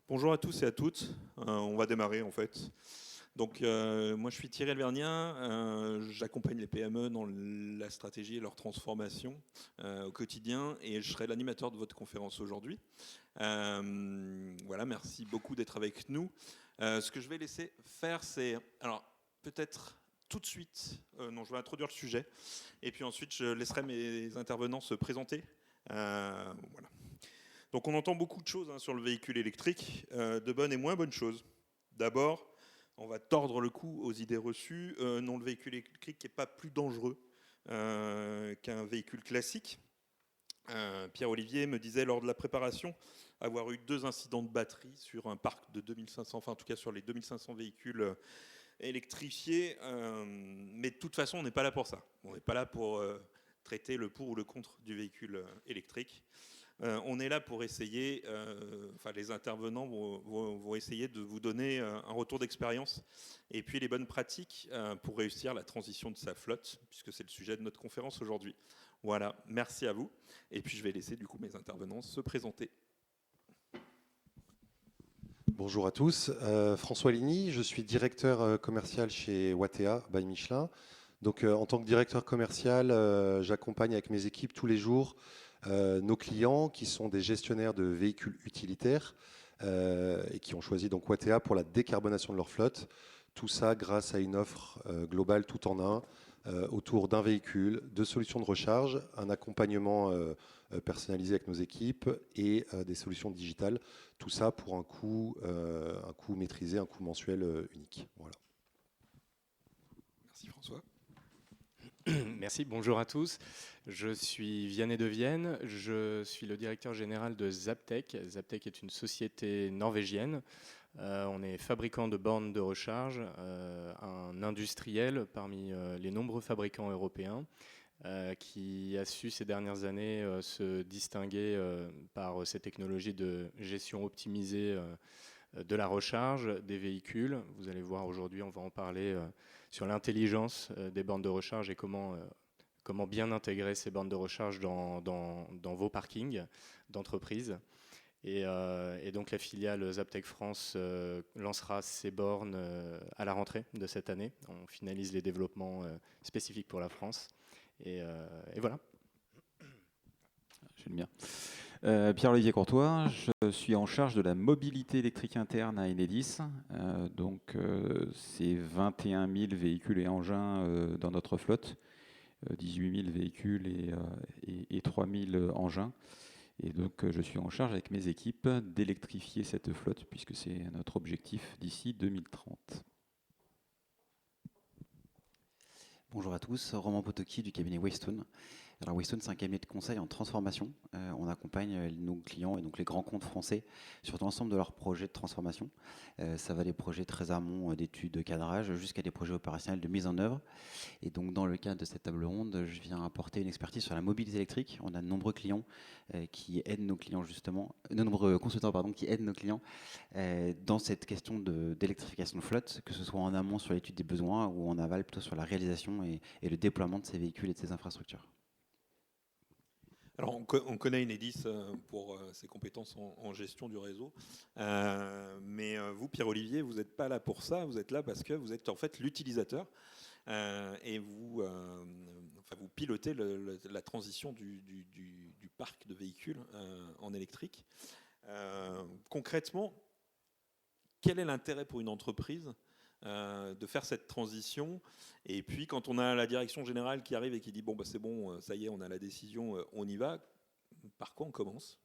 Bonjour à tous et à toutes. On va démarrer en fait. Donc, moi, je suis Thierry Alvernien. J'accompagne les PME dans la stratégie et leur transformation au quotidien, et je serai l'animateur de votre conférence aujourd'hui. Voilà, merci beaucoup d'être avec nous. Ce que je vais laisser faire, c'est, alors peut-être tout de suite, non, je vais introduire le sujet, et puis ensuite je laisserai mes intervenants se présenter. Voilà. Donc on entend beaucoup de choses sur le véhicule électrique, de bonnes et moins bonnes choses. D'abord, on va tordre le cou aux idées reçues. Non, le véhicule électrique n'est pas plus dangereux qu'un véhicule classique. Pierre-Olivier me disait lors de la préparation avoir eu 2 incidents de batterie sur un parc de 2500, enfin en tout cas sur les 2500 véhicules électrifiés. Mais de toute façon, on n'est pas là pour ça. On n'est pas là pour traiter le pour ou le contre du véhicule électrique. On est là pour essayer, les intervenants vont essayer de vous donner un retour d'expérience et puis les bonnes pratiques pour réussir la transition de sa flotte, puisque c'est le sujet de notre conférence aujourd'hui. Voilà, merci à vous. Et puis je vais laisser du coup mes intervenants se présenter. Bonjour à tous, François Ligny, je suis directeur commercial chez Watèa by Michelin. Donc en tant que directeur commercial, j'accompagne avec mes équipes tous les jours nos clients qui sont des gestionnaires de véhicules utilitaires et qui ont choisi donc Watèa pour la décarbonation de leur flotte. Tout ça grâce à une offre globale tout en un autour d'un véhicule, de solutions de recharge, un accompagnement personnalisé avec nos équipes et des solutions digitales. Tout ça pour un coût maîtrisé, un coût mensuel unique. Voilà. Merci François. Merci, bonjour à tous. Je suis Vianney de Vienne, je suis le directeur général de Zaptec. Zaptec est une société norvégienne. On est fabricant de bornes de recharge, un industriel parmi les nombreux fabricants européens qui a su ces dernières années se distinguer par ses technologies de gestion optimisée de la recharge des véhicules. Vous allez voir aujourd'hui, on va en parler sur l'intelligence des bornes de recharge et comment bien intégrer ces bornes de recharge dans vos parkings d'entreprise. Et donc la filiale Zaptec France lancera ces bornes à la rentrée de cette année. On finalise les développements spécifiques pour la France. Et voilà. J'aime bien. Pierre-Olivier Courtois, je suis en charge de la mobilité électrique interne à Enedis. C'est 21 000 véhicules et engins dans notre flotte, 18 000 véhicules et 3 000 engins. Et donc je suis en charge avec mes équipes d'électrifier cette flotte puisque c'est notre objectif d'ici 2030. Bonjour à tous, Roman Potoki du cabinet Wavestone. Alors Wavestone, c'est un cabinet de conseil en transformation. On accompagne nos clients et donc les grands comptes français sur l'ensemble de leurs projets de transformation. Ça va des projets très amont d'études de cadrage jusqu'à des projets opérationnels de mise en œuvre. Et donc dans le cadre de cette table ronde, je viens apporter une expertise sur la mobilité électrique. On a de nombreux clients qui aident nos clients justement, de nombreux consultants qui aident nos clients dans cette question d'électrification de flotte, que ce soit en amont sur l'étude des besoins ou en aval plutôt sur la réalisation et le déploiement de ces véhicules et de ces infrastructures. Alors, on connaît Enedis pour ses compétences en gestion du réseau, mais vous, Pierre-Olivier, vous n'êtes pas là pour ça, vous êtes là parce que vous êtes en fait l'utilisateur et vous pilotez la transition du parc de véhicules en électrique. Concrètement, quel est l'intérêt pour une entreprise de faire cette transition? Et puis quand on a la direction générale qui arrive et qui dit bon bah c'est bon, ça y est, on a la décision, on y va, par quoi on commence?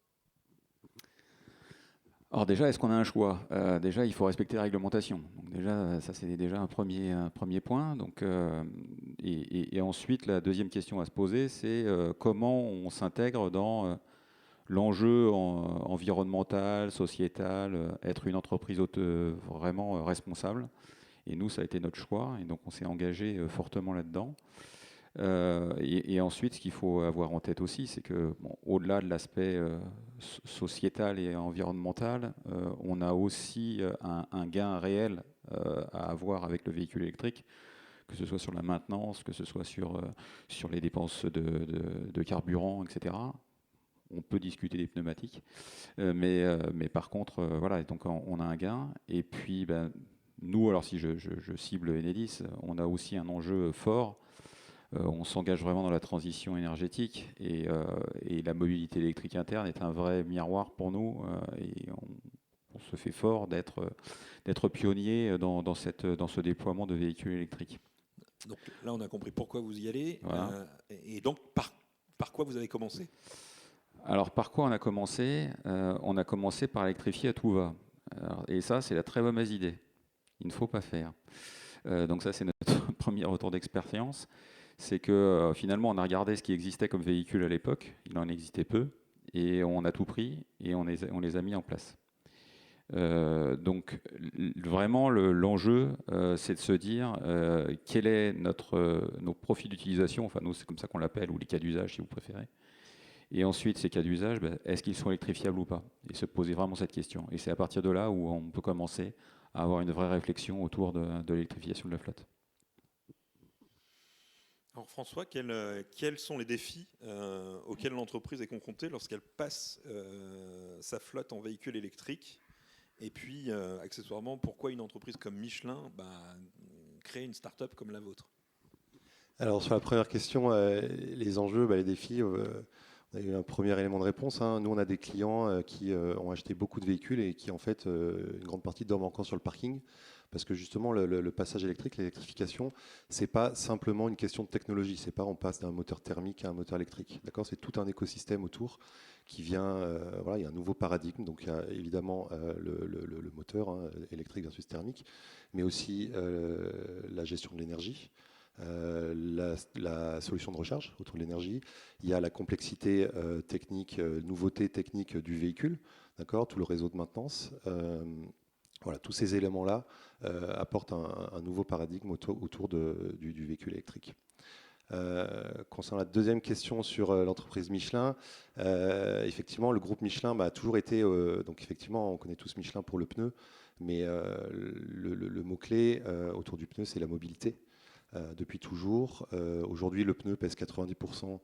Alors déjà, est-ce qu'on a un choix? Déjà, il faut respecter la réglementation. Donc déjà, ça c'est déjà un premier point. Donc, et ensuite, la deuxième question à se poser, c'est comment on s'intègre dans l'enjeu environnemental, sociétal, être une entreprise vraiment responsable. Et nous, ça a été notre choix, et donc on s'est engagé fortement là-dedans. Et ensuite, ce qu'il faut avoir en tête aussi, c'est que au-delà de l'aspect sociétal et environnemental, on a aussi un gain réel à avoir avec le véhicule électrique, que ce soit sur la maintenance, que ce soit sur les dépenses de carburant, etc. on peut discuter des pneumatiques. Mais par contre, voilà, donc on a un gain. Et puis, nous, alors si je cible Enedis, on a aussi un enjeu fort. On s'engage vraiment dans la transition énergétique et la mobilité électrique interne est un vrai miroir pour nous et on se fait fort d'être pionnier dans ce déploiement de véhicules électriques. Donc là, on a compris pourquoi vous y allez. Voilà. Et donc, par quoi vous avez commencé? Alors, par quoi on a commencé? On a commencé par électrifier à tout va. Et ça, c'est la très mauvaise idée. Il ne faut pas faire. Donc ça, c'est notre premier retour d'expérience. C'est que finalement, on a regardé ce qui existait comme véhicule à l'époque. Il en existait peu. Et on a tout pris et on les a mis en place. Donc vraiment l'enjeu c'est de se dire quel est nos profils d'utilisation, enfin nous c'est comme ça qu'on l'appelle, ou les cas d'usage si vous préférez, et ensuite ces cas d'usage, est-ce qu'ils sont électrifiables ou pas, et se poser vraiment cette question, et c'est à partir de là où on peut commencer à avoir une vraie réflexion autour de l'électrification de la flotte. Alors François, quels sont les défis auxquels l'entreprise est confrontée lorsqu'elle passe sa flotte en véhicule électrique? Et puis, accessoirement, pourquoi une entreprise comme Michelin crée une start-up comme la vôtre? Alors sur la première question, les enjeux, les défis, on a eu un premier élément de réponse. Nous, on a des clients qui ont acheté beaucoup de véhicules et qui, en fait, une grande partie dorment encore sur le parking. Parce que justement, le passage électrique, l'électrification, c'est pas simplement une question de technologie. C'est pas on passe d'un moteur thermique à un moteur électrique. D'accord, c'est tout un écosystème autour qui vient. Voilà, il y a un nouveau paradigme. Donc, il y a évidemment le moteur électrique versus thermique, mais aussi la gestion de l'énergie. La solution de recharge autour de l'énergie. Il y a la complexité technique, nouveauté technique du véhicule. D'accord, tout le réseau de maintenance. Voilà, tous ces éléments-là apportent un nouveau paradigme autour du véhicule électrique. Concernant la deuxième question sur l'entreprise Michelin, effectivement, le groupe Michelin a toujours été, donc effectivement, on connaît tous Michelin pour le pneu, mais le mot-clé autour du pneu, c'est la mobilité. Depuis toujours. Aujourd'hui, le pneu pèse 90%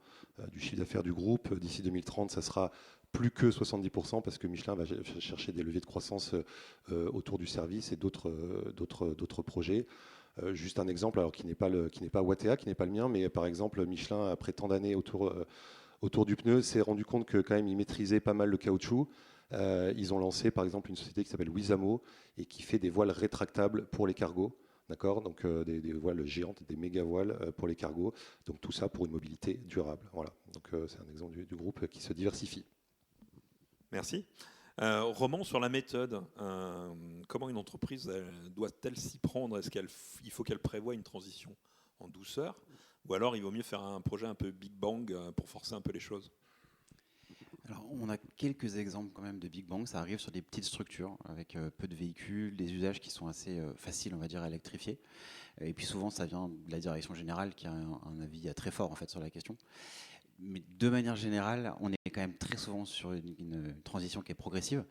du chiffre d'affaires du groupe. D'ici 2030, ça sera plus que 70% parce que Michelin va chercher des leviers de croissance autour du service et d'autres projets. Juste un exemple, alors qui n'est pas Wattea, qui n'est pas le mien, mais par exemple, Michelin, après tant d'années autour du pneu, s'est rendu compte que quand même, il maîtrisait pas mal le caoutchouc. Ils ont lancé, par exemple, une société qui s'appelle Wizamo et qui fait des voiles rétractables pour les cargos. D'accord, donc des voiles géantes, des méga voiles pour les cargos. Donc tout ça pour une mobilité durable. Voilà. Donc c'est un exemple du groupe qui se diversifie. Merci. Roman, sur la méthode, comment une entreprise doit-elle s'y prendre? Est-ce qu'il faut qu'elle prévoie une transition en douceur, ou alors il vaut mieux faire un projet un peu Big Bang pour forcer un peu les choses? Alors, on a quelques exemples quand même de Big Bang. Ça arrive sur des petites structures avec peu de véhicules, des usages qui sont assez faciles, on va dire, à électrifier. Et puis souvent, ça vient de la direction générale qui a un avis très fort en fait sur la question. Mais de manière générale, on est quand même très souvent sur une transition qui est progressive,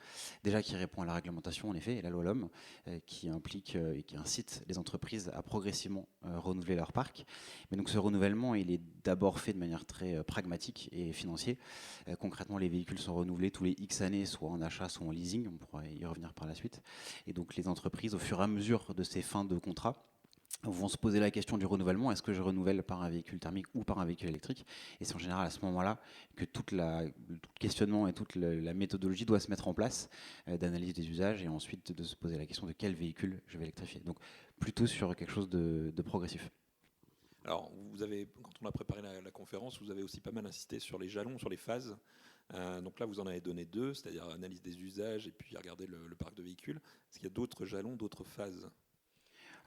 déjà qui répond à la réglementation en effet, et la loi LOM, qui implique et qui incite les entreprises à progressivement renouveler leur parc. Mais donc ce renouvellement, il est d'abord fait de manière très pragmatique et financière. Concrètement, les véhicules sont renouvelés tous les X années, soit en achat, soit en leasing, on pourra y revenir par la suite. Et donc les entreprises, au fur et à mesure de ces fins de contrat, vont se poser la question du renouvellement. Est-ce que je renouvelle par un véhicule thermique ou par un véhicule électrique? Et c'est en général à ce moment-là que tout questionnement et toute la méthodologie doit se mettre en place d'analyse des usages et ensuite de se poser la question de quel véhicule je vais électrifier. Donc plutôt sur quelque chose de progressif. Alors, quand on a préparé la conférence, vous avez aussi pas mal insisté sur les jalons, sur les phases. Donc là, vous en avez donné 2, c'est-à-dire analyse des usages et puis regarder le parc de véhicules. Est-ce qu'il y a d'autres jalons, d'autres phases?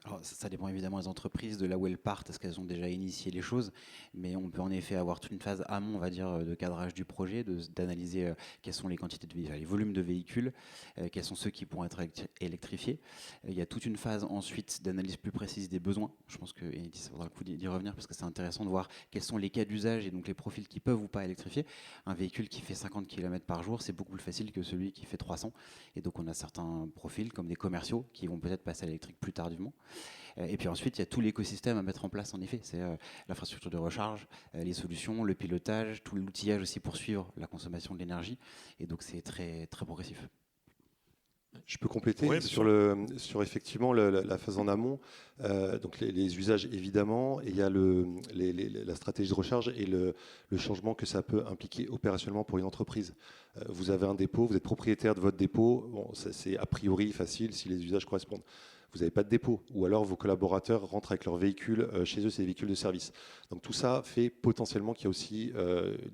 Alors, ça dépend évidemment des entreprises, de là où elles partent, est-ce qu'elles ont déjà initié les choses, mais on peut en effet avoir toute une phase amont, on va dire, de cadrage du projet, d'analyser quelles sont les quantités de véhicules, les volumes de véhicules, quels sont ceux qui pourront être électrifiés. Il y a toute une phase ensuite d'analyse plus précise des besoins. Je pense que Enedis, ça vaudra le coup d'y revenir parce que c'est intéressant de voir quels sont les cas d'usage et donc les profils qui peuvent ou pas électrifier. Un véhicule qui fait 50 km par jour, c'est beaucoup plus facile que celui qui fait 300. Et donc on a certains profils comme des commerciaux qui vont peut-être passer à l'électrique plus tardivement. Et puis ensuite, il y a tout l'écosystème à mettre en place, en effet. C'est l'infrastructure de recharge, les solutions, le pilotage, tout l'outillage aussi pour suivre la consommation de l'énergie. Et donc, c'est très, très progressif. Je peux compléter Ouais, sur effectivement la phase en amont, donc les usages évidemment, et il y a la stratégie de recharge et le changement que ça peut impliquer opérationnellement pour une entreprise. Vous avez un dépôt, vous êtes propriétaire de votre dépôt, bon, c'est a priori facile si les usages correspondent. Vous n'avez pas de dépôt, ou alors vos collaborateurs rentrent avec leur véhicule chez eux, c'est des véhicules de service. Donc tout ça fait potentiellement qu'il y a aussi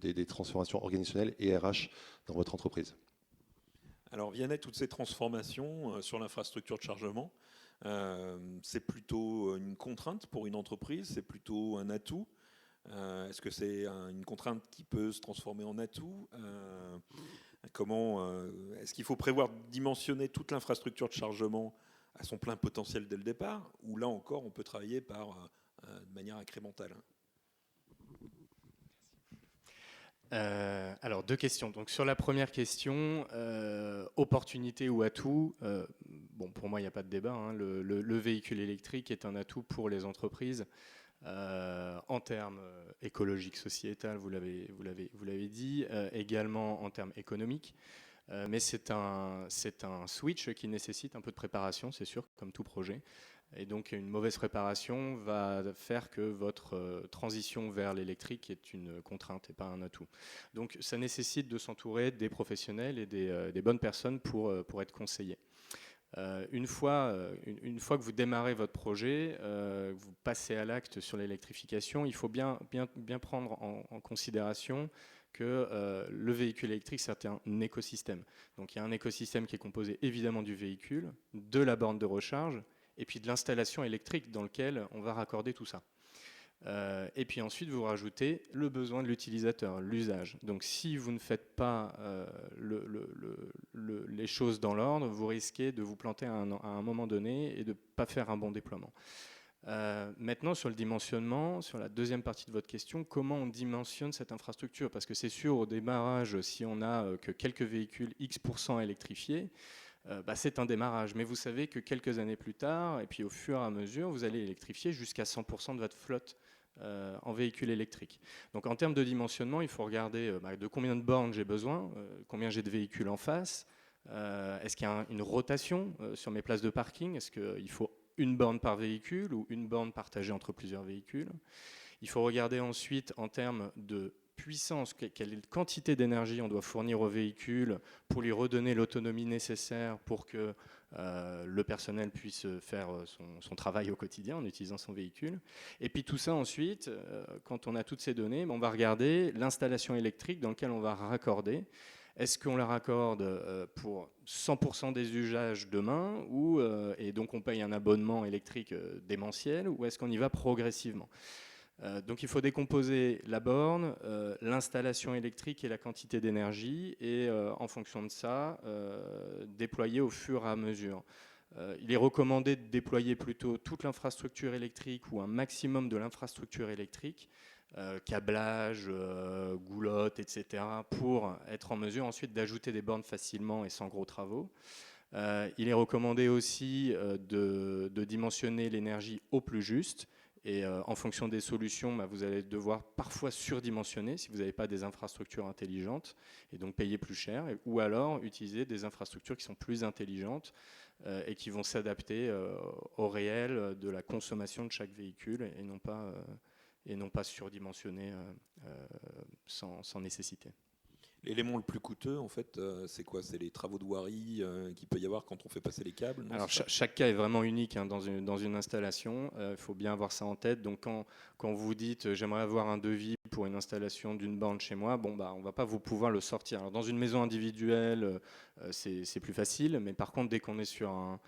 des transformations organisationnelles et RH dans votre entreprise. Alors, Vianney, toutes ces transformations sur l'infrastructure de chargement, c'est plutôt une contrainte pour une entreprise, c'est plutôt un atout. Est-ce que c'est une contrainte qui peut se transformer en atout? Est-ce qu'il faut prévoir de dimensionner toute l'infrastructure de chargement à son plein potentiel dès le départ, ou là encore, on peut travailler de manière incrémentale? Alors, 2 questions. Donc, sur la première question, opportunité ou atout, bon, pour moi, il n'y a pas de débat, hein. Le véhicule électrique est un atout pour les entreprises en termes écologiques, sociétal, vous l'avez dit, également en termes économiques. Mais c'est un switch qui nécessite un peu de préparation, c'est sûr, comme tout projet. Et donc une mauvaise préparation va faire que votre transition vers l'électrique est une contrainte et pas un atout. Donc ça nécessite de s'entourer des professionnels et des bonnes personnes pour être conseillé. Une fois que vous démarrez votre projet, vous passez à l'acte sur l'électrification, il faut bien prendre en considération que le véhicule électrique, c'est un écosystème. Donc il y a un écosystème qui est composé évidemment du véhicule, de la borne de recharge, et puis de l'installation électrique dans laquelle on va raccorder tout ça. Et puis ensuite, vous rajoutez le besoin de l'utilisateur, l'usage. Donc si vous ne faites pas les choses dans l'ordre, vous risquez de vous planter à un moment donné et de ne pas faire un bon déploiement. Maintenant, sur le dimensionnement, sur la deuxième partie de votre question, comment on dimensionne cette infrastructure? Parce que c'est sûr, au démarrage, si on n'a que quelques véhicules X% électrifiés, c'est un démarrage. Mais vous savez que quelques années plus tard, et puis au fur et à mesure, vous allez électrifier jusqu'à 100% de votre flotte en véhicules électriques. Donc en termes de dimensionnement, il faut regarder de combien de bornes j'ai besoin, combien j'ai de véhicules en face, est-ce qu'il y a une rotation sur mes places de parking, est-ce qu'il faut une borne par véhicule ou une borne partagée entre plusieurs véhicules. Il faut regarder ensuite en termes de puissance, quelle quantité d'énergie on doit fournir au véhicule pour lui redonner l'autonomie nécessaire pour que le personnel puisse faire son travail au quotidien en utilisant son véhicule. Et puis tout ça ensuite, quand on a toutes ces données, on va regarder l'installation électrique dans laquelle on va raccorder. Est-ce qu'on la raccorde pour 100% des usages demain et donc on paye un abonnement électrique démentiel, ou est-ce qu'on y va progressivement? Donc il faut décomposer la borne, l'installation électrique et la quantité d'énergie, et en fonction de ça, déployer au fur et à mesure. Il est recommandé de déployer plutôt toute l'infrastructure électrique ou un maximum de l'infrastructure électrique, câblage, goulotte, etc., pour être en mesure ensuite d'ajouter des bornes facilement et sans gros travaux. Il est recommandé aussi de dimensionner l'énergie au plus juste. Et en fonction des solutions, vous allez devoir parfois surdimensionner si vous n'avez pas des infrastructures intelligentes et donc payer plus cher, ou alors utiliser des infrastructures qui sont plus intelligentes et qui vont s'adapter au réel de la consommation de chaque véhicule et non pas surdimensionner sans nécessité. L'élément le plus coûteux, en fait, c'est quoi? C'est les travaux de voirie qu'il peut y avoir quand on fait passer les câbles? Non, alors chaque cas est vraiment unique dans une installation. Il faut bien avoir ça en tête. Donc quand vous dites j'aimerais avoir un devis pour une installation d'une borne chez moi, on ne va pas vous pouvoir le sortir. Alors, dans une maison individuelle, c'est plus facile, mais par contre dès qu'on est sur un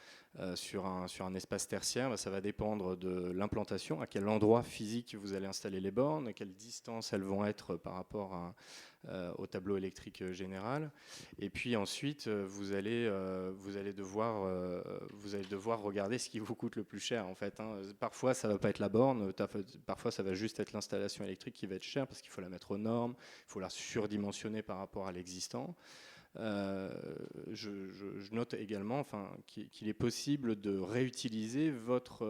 espace tertiaire, ça va dépendre de l'implantation, à quel endroit physique vous allez installer les bornes, à quelle distance elles vont être par rapport au tableau électrique général. Et puis ensuite, vous allez devoir regarder ce qui vous coûte le plus cher, en fait, hein. Parfois, ça ne va pas être la borne, parfois, ça va juste être l'installation électrique qui va être chère parce qu'il faut la mettre aux normes, il faut la surdimensionner par rapport à l'existant. je note également qu'il est possible de réutiliser votre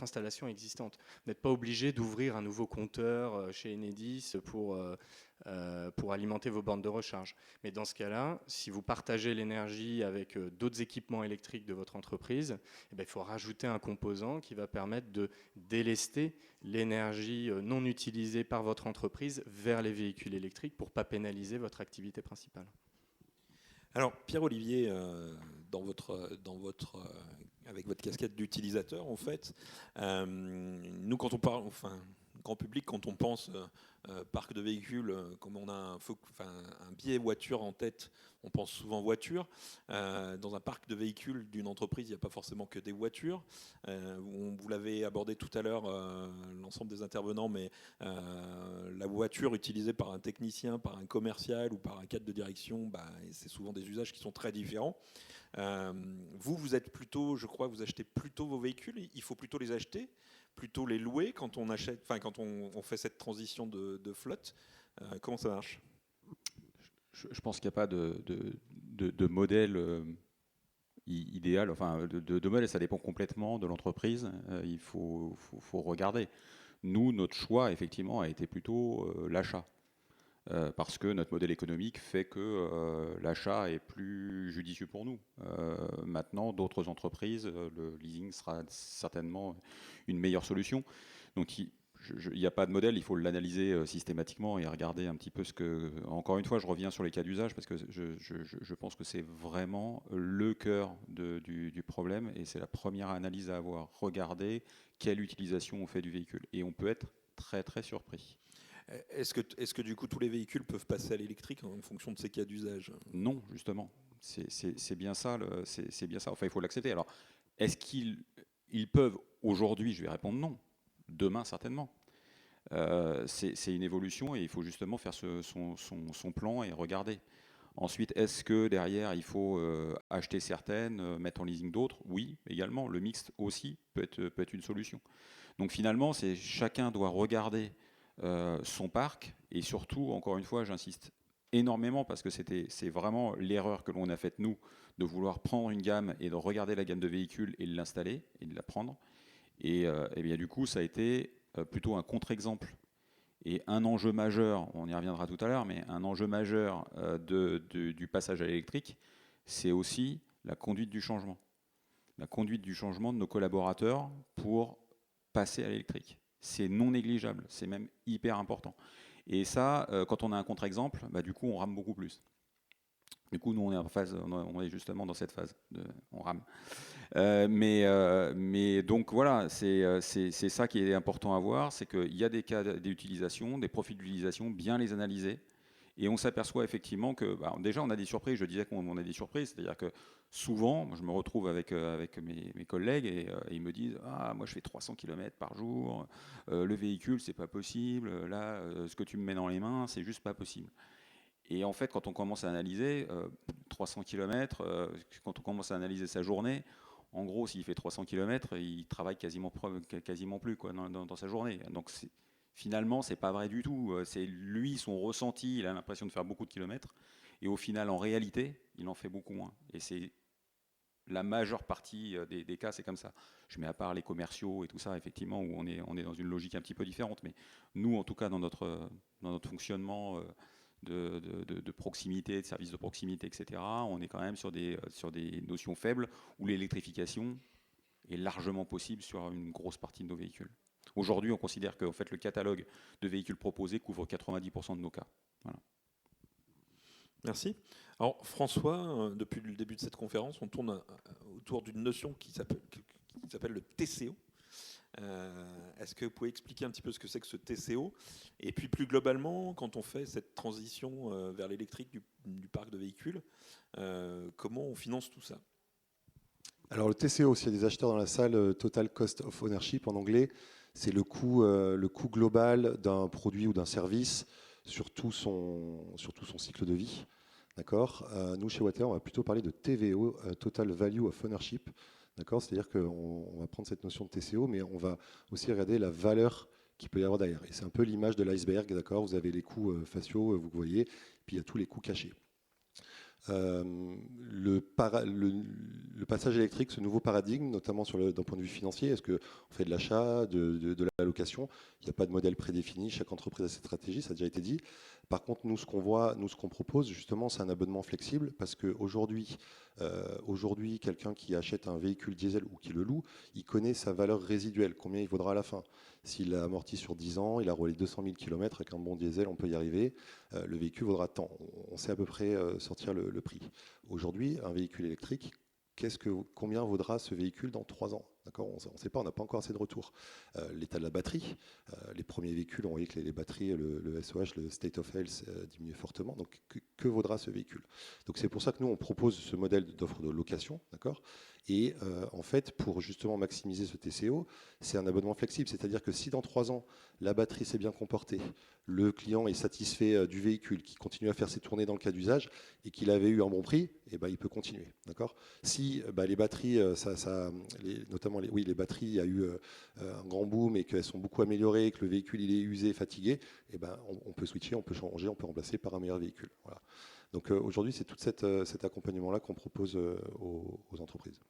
installation existante. Vous n'êtes pas obligé d'ouvrir un nouveau compteur chez Enedis pour alimenter vos bornes de recharge. Mais dans ce cas-là, si vous partagez l'énergie avec d'autres équipements électriques de votre entreprise, il faut rajouter un composant qui va permettre de délester l'énergie non utilisée par votre entreprise vers les véhicules électriques pour ne pas pénaliser votre activité principale. Alors, Pierre-Olivier, avec votre casquette d'utilisateur, en fait, nous, quand on parle, grand public, quand on pense parc de véhicules, comme on a un biais voiture en tête, on pense souvent voiture. Dans un parc de véhicules d'une entreprise, il n'y a pas forcément que des voitures. Vous l'avez abordé tout à l'heure, l'ensemble des intervenants, mais la voiture utilisée par un technicien, par un commercial ou par un cadre de direction, c'est souvent des usages qui sont très différents. Vous êtes plutôt, je crois, vous achetez plutôt vos véhicules. Il faut plutôt les acheter, plutôt les louer quand on achète, quand on fait cette transition de flotte. Comment ça marche ? Je pense qu'il n'y a pas de modèle idéal. De modèle, ça dépend complètement de l'entreprise. Il faut regarder. Nous, notre choix, effectivement, a été plutôt l'achat. Parce que notre modèle économique fait que l'achat est plus judicieux pour nous. Maintenant, d'autres entreprises, le leasing sera certainement une meilleure solution. Donc, il n'y a pas de modèle, il faut l'analyser systématiquement et regarder un petit peu ce que... Encore une fois, je reviens sur les cas d'usage parce que je pense que c'est vraiment le cœur du problème et c'est la première analyse à avoir. Regarder quelle utilisation on fait du véhicule. Et on peut être très, très surpris. Est-ce que du coup tous les véhicules peuvent passer à l'électrique en fonction de ces cas d'usage ? Non, justement. C'est bien ça. C'est bien ça. Enfin, il faut l'accepter. Alors, est-ce qu'ils peuvent aujourd'hui ? Je vais répondre non. Demain, certainement. C'est une évolution et il faut justement faire son plan et regarder. Ensuite, est-ce que derrière, il faut acheter certaines, mettre en leasing d'autres ? Oui, également. Le mixte aussi peut être une solution. Donc finalement, chacun doit regarder son parc et surtout, encore une fois, j'insiste énormément parce que c'est vraiment l'erreur que l'on a faite nous de vouloir prendre une gamme et de regarder la gamme de véhicules et de l'installer et de la prendre et bien du coup ça a été plutôt un contre-exemple et un enjeu majeur, on y reviendra tout à l'heure, mais un enjeu majeur du passage à l'électrique, c'est aussi la conduite du changement de nos collaborateurs pour passer à l'électrique. C'est non négligeable, c'est même hyper important. Et ça, quand on a un contre-exemple, du coup, on rame beaucoup plus. Du coup, nous, on est en phase, on est justement dans cette phase, on rame. Mais donc voilà, c'est ça qui est important à voir, c'est qu'il y a des cas d'utilisation, des profils d'utilisation, bien les analyser. Et on s'aperçoit effectivement que, déjà, on a des surprises. Je disais qu'on a des surprises, c'est-à-dire que souvent, je me retrouve avec mes collègues et ils me disent « Ah, moi, je fais 300 km par jour, le véhicule, c'est pas possible. Là, ce que tu me mets dans les mains, c'est juste pas possible. » Et en fait, quand on commence à analyser 300 km, quand on commence à analyser sa journée, en gros, s'il fait 300 km, il travaille quasiment plus quoi, dans sa journée. Donc, finalement, c'est pas vrai du tout. C'est lui, son ressenti, il a l'impression de faire beaucoup de kilomètres. Et au final, en réalité, il en fait beaucoup moins. Et c'est la majeure partie des cas, c'est comme ça. Je mets à part les commerciaux et tout ça, effectivement, où on est dans une logique un petit peu différente. Mais nous, en tout cas, dans notre fonctionnement de proximité, de services de proximité, etc., on est quand même sur des notions faibles où l'électrification est largement possible sur une grosse partie de nos véhicules. Aujourd'hui, on considère que en fait, le catalogue de véhicules proposés couvre 90% de nos cas. Voilà. Merci. Alors François, depuis le début de cette conférence, on tourne autour d'une notion qui s'appelle le TCO. Est-ce que vous pouvez expliquer un petit peu ce que c'est que ce TCO ? Et puis plus globalement, quand on fait cette transition vers l'électrique du parc de véhicules, comment on finance tout ça ? Alors le TCO, s'il y a des acheteurs dans la salle, Total Cost of Ownership en anglais, c'est le coût global d'un produit ou d'un service sur tout son cycle de vie. D'accord ? Nous, chez Water, on va plutôt parler de TVO, Total Value of Ownership. D'accord ? C'est-à-dire qu'on va prendre cette notion de TCO, mais on va aussi regarder la valeur qu'il peut y avoir derrière. Et c'est un peu l'image de l'iceberg. D'accord ? Vous avez les coûts faciaux, vous voyez, puis il y a tous les coûts cachés. Le passage électrique, ce nouveau paradigme, notamment d'un point de vue financier, est-ce qu'on fait de l'achat, de la location? Il n'y a pas de modèle prédéfini, chaque entreprise a cette stratégie, ça a déjà été dit. Par contre, nous, ce qu'on propose, justement, c'est un abonnement flexible, parce qu'aujourd'hui, quelqu'un qui achète un véhicule diesel ou qui le loue, il connaît sa valeur résiduelle, combien il vaudra à la fin. S'il l'a amorti sur 10 ans, il a roulé 200 000 km, avec un bon diesel, on peut y arriver. Le véhicule vaudra tant. On sait à peu près sortir le prix. Aujourd'hui, un véhicule électrique, combien vaudra ce véhicule dans 3 ans? D'accord, on ne sait pas, on n'a pas encore assez de retour. L'état de la batterie, les premiers véhicules, on voyait que les batteries, le SOH, le State of Health, diminuait fortement. Donc, que vaudra ce véhicule? Donc, c'est pour ça que nous, on propose ce modèle d'offre de location, d'accord. Et en fait, pour justement maximiser ce TCO, c'est un abonnement flexible. C'est-à-dire que si dans 3 ans, la batterie s'est bien comportée, le client est satisfait du véhicule, qui continue à faire ses tournées dans le cas d'usage et qu'il avait eu un bon prix, eh ben, il peut continuer. D'accord. Si les batteries, notamment les batteries, il y a eu un grand boom et qu'elles sont beaucoup améliorées, que le véhicule il est usé, fatigué, eh ben, on peut switcher, on peut changer, on peut remplacer par un meilleur véhicule. Voilà. Donc aujourd'hui, c'est tout cet accompagnement-là qu'on propose aux entreprises.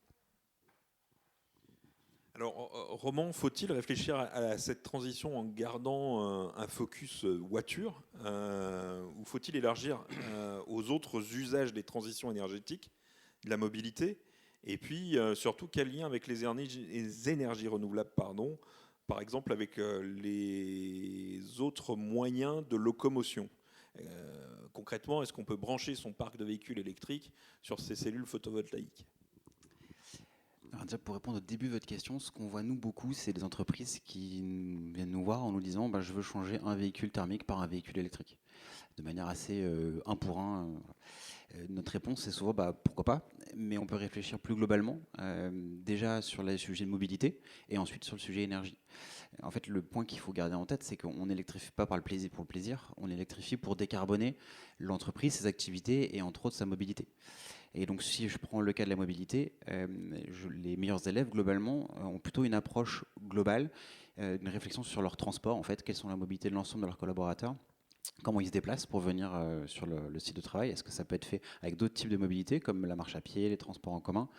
Alors, Roman, faut-il réfléchir à cette transition en gardant un focus voiture ou faut-il élargir aux autres usages des transitions énergétiques, de la mobilité, et puis surtout quel lien avec les énergies renouvelables, par exemple avec les autres moyens de locomotion. Concrètement, est-ce qu'on peut brancher son parc de véhicules électriques sur ces cellules photovoltaïques ? Alors déjà, pour répondre au début de votre question, ce qu'on voit nous beaucoup, c'est des entreprises qui viennent nous voir en nous disant je veux changer un véhicule thermique par un véhicule électrique, de manière assez 1 pour 1. Notre réponse c'est souvent pourquoi pas, mais on peut réfléchir plus globalement, déjà sur le sujet de mobilité et ensuite sur le sujet énergie. En fait, le point qu'il faut garder en tête, c'est qu'on n'électrifie pas par le plaisir pour le plaisir, on électrifie pour décarboner l'entreprise, ses activités et entre autres sa mobilité. Et donc, si je prends le cas de la mobilité, les meilleurs élèves, globalement, ont plutôt une approche globale, une réflexion sur leur transport, en fait, quelles sont la mobilité de l'ensemble de leurs collaborateurs, comment ils se déplacent pour venir sur le site de travail. Est-ce que ça peut être fait avec d'autres types de mobilité, comme la marche à pied, les transports en commun.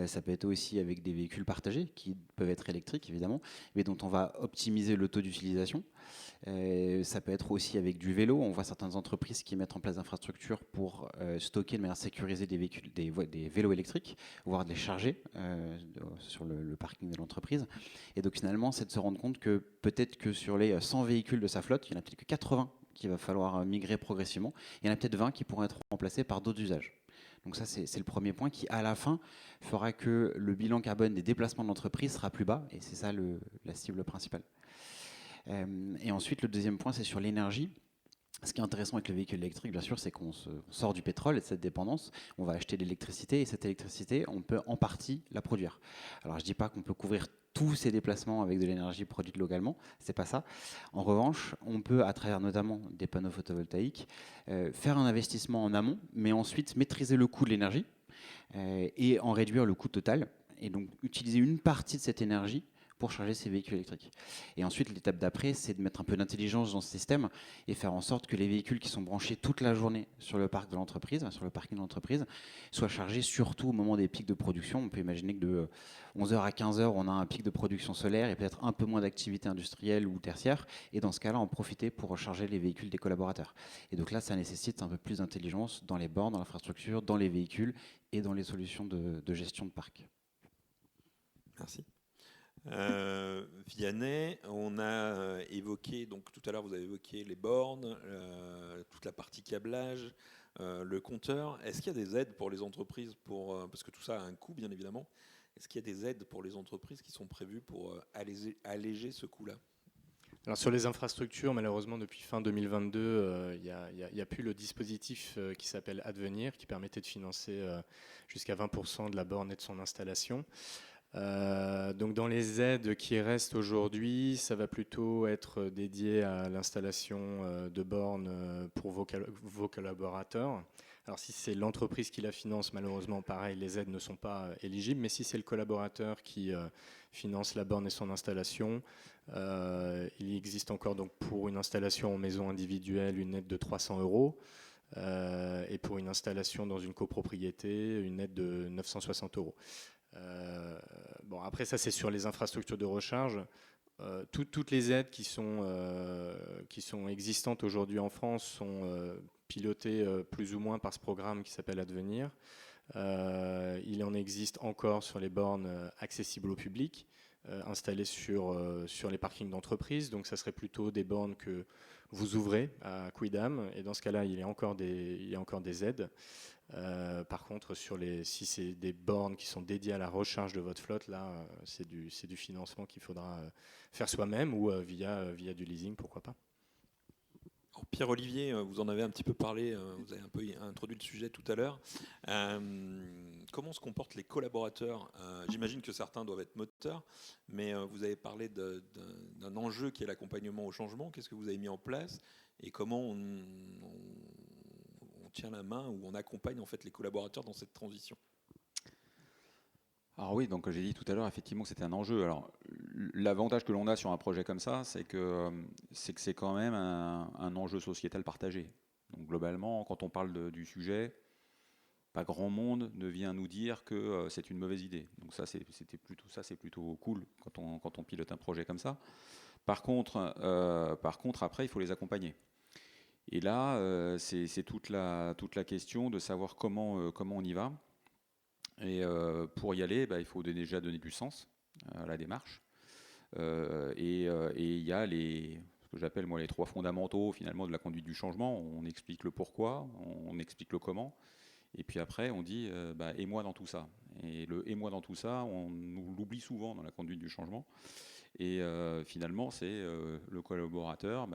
Ça peut être aussi avec des véhicules partagés, qui peuvent être électriques, évidemment, mais dont on va optimiser le taux d'utilisation. Ça peut être aussi avec du vélo. On voit certaines entreprises qui mettent en place des infrastructures pour stocker de manière sécurisée des vélos électriques, voire de les charger sur le parking de l'entreprise. Et donc finalement, c'est de se rendre compte que peut-être que sur les 100 véhicules de sa flotte, il y en a peut-être que 80 qu'il va falloir migrer progressivement. Il y en a peut-être 20 qui pourront être remplacés par d'autres usages. Donc ça, c'est le premier point qui, à la fin, fera que le bilan carbone des déplacements de l'entreprise sera plus bas. Et c'est ça la cible principale. Et ensuite, le deuxième point, c'est sur l'énergie. Ce qui est intéressant avec le véhicule électrique, bien sûr, c'est qu'on sort du pétrole et de cette dépendance. On va acheter de l'électricité et cette électricité, on peut en partie la produire. Alors, je ne dis pas qu'on peut couvrir tous ces déplacements avec de l'énergie produite localement, c'est pas ça. En revanche, on peut, à travers notamment des panneaux photovoltaïques, faire un investissement en amont, mais ensuite maîtriser le coût de l'énergie et en réduire le coût total. Et donc, utiliser une partie de cette énergie pour charger ces véhicules électriques. Et ensuite, l'étape d'après, c'est de mettre un peu d'intelligence dans ce système et faire en sorte que les véhicules qui sont branchés toute la journée sur le parc de l'entreprise, sur le parking de l'entreprise, soient chargés surtout au moment des pics de production. On peut imaginer que de 11h à 15h, on a un pic de production solaire et peut-être un peu moins d'activité industrielle ou tertiaire. Et dans ce cas-là, en profiter pour recharger les véhicules des collaborateurs. Et donc là, ça nécessite un peu plus d'intelligence dans les bornes, dans l'infrastructure, dans les véhicules et dans les solutions de gestion de parc. Merci. Vianney, on a évoqué, donc tout à l'heure vous avez évoqué les bornes, toute la partie câblage, le compteur. Est-ce qu'il y a des aides pour les entreprises parce que tout ça a un coût bien évidemment, est-ce qu'il y a des aides pour les entreprises qui sont prévues pour alléger ce coût-là ? Alors sur les infrastructures, malheureusement depuis fin 2022, il n'y a plus le dispositif qui s'appelle Advenir, qui permettait de financer jusqu'à 20% de la borne et de son installation. Donc dans les aides qui restent aujourd'hui, ça va plutôt être dédié à l'installation de bornes pour vos collaborateurs. Alors si c'est l'entreprise qui la finance, malheureusement pareil, les aides ne sont pas éligibles, mais si c'est le collaborateur qui finance la borne et son installation, il existe encore donc pour une installation en maison individuelle une aide de 300 €. et pour une installation dans une copropriété, une aide de 960 €. Bon, après ça c'est sur les infrastructures de recharge. Toutes les aides qui sont existantes aujourd'hui en France sont pilotées plus ou moins par ce programme qui s'appelle Advenir. Il en existe encore sur les bornes accessibles au public, installées sur les parkings d'entreprise. Donc ça serait plutôt des bornes que vous ouvrez à Quidam, et dans ce cas-là, il y a encore des aides. Par contre, si c'est des bornes qui sont dédiées à la recharge de votre flotte, là, c'est du financement qu'il faudra faire soi-même ou via du leasing, pourquoi pas. Alors, Pierre-Olivier, vous en avez un petit peu parlé, vous avez un peu introduit le sujet tout à l'heure. Comment se comportent les collaborateurs ? J'imagine que certains doivent être moteurs, mais vous avez parlé d'un enjeu qui est l'accompagnement au changement. Qu'est-ce que vous avez mis en place et comment on tient la main ou on accompagne en fait les collaborateurs dans cette transition ? Alors oui, donc j'ai dit tout à l'heure effectivement que c'était un enjeu. Alors l'avantage que l'on a sur un projet comme ça, c'est que c'est quand même un enjeu sociétal partagé. Donc globalement, quand on parle du sujet, pas grand monde ne vient nous dire que c'est une mauvaise idée. Donc ça c'est plutôt cool quand on pilote un projet comme ça. Par contre après il faut les accompagner. Et là c'est toute la question de savoir comment on y va. Et pour y aller, il faut déjà donner du sens à la démarche. Et il y a ce que j'appelle moi les 3 fondamentaux finalement de la conduite du changement. On explique le pourquoi, on explique le comment, et puis après on dit et moi dans tout ça. Et le et moi dans tout ça, on l'oublie souvent dans la conduite du changement. Et finalement c'est le collaborateur,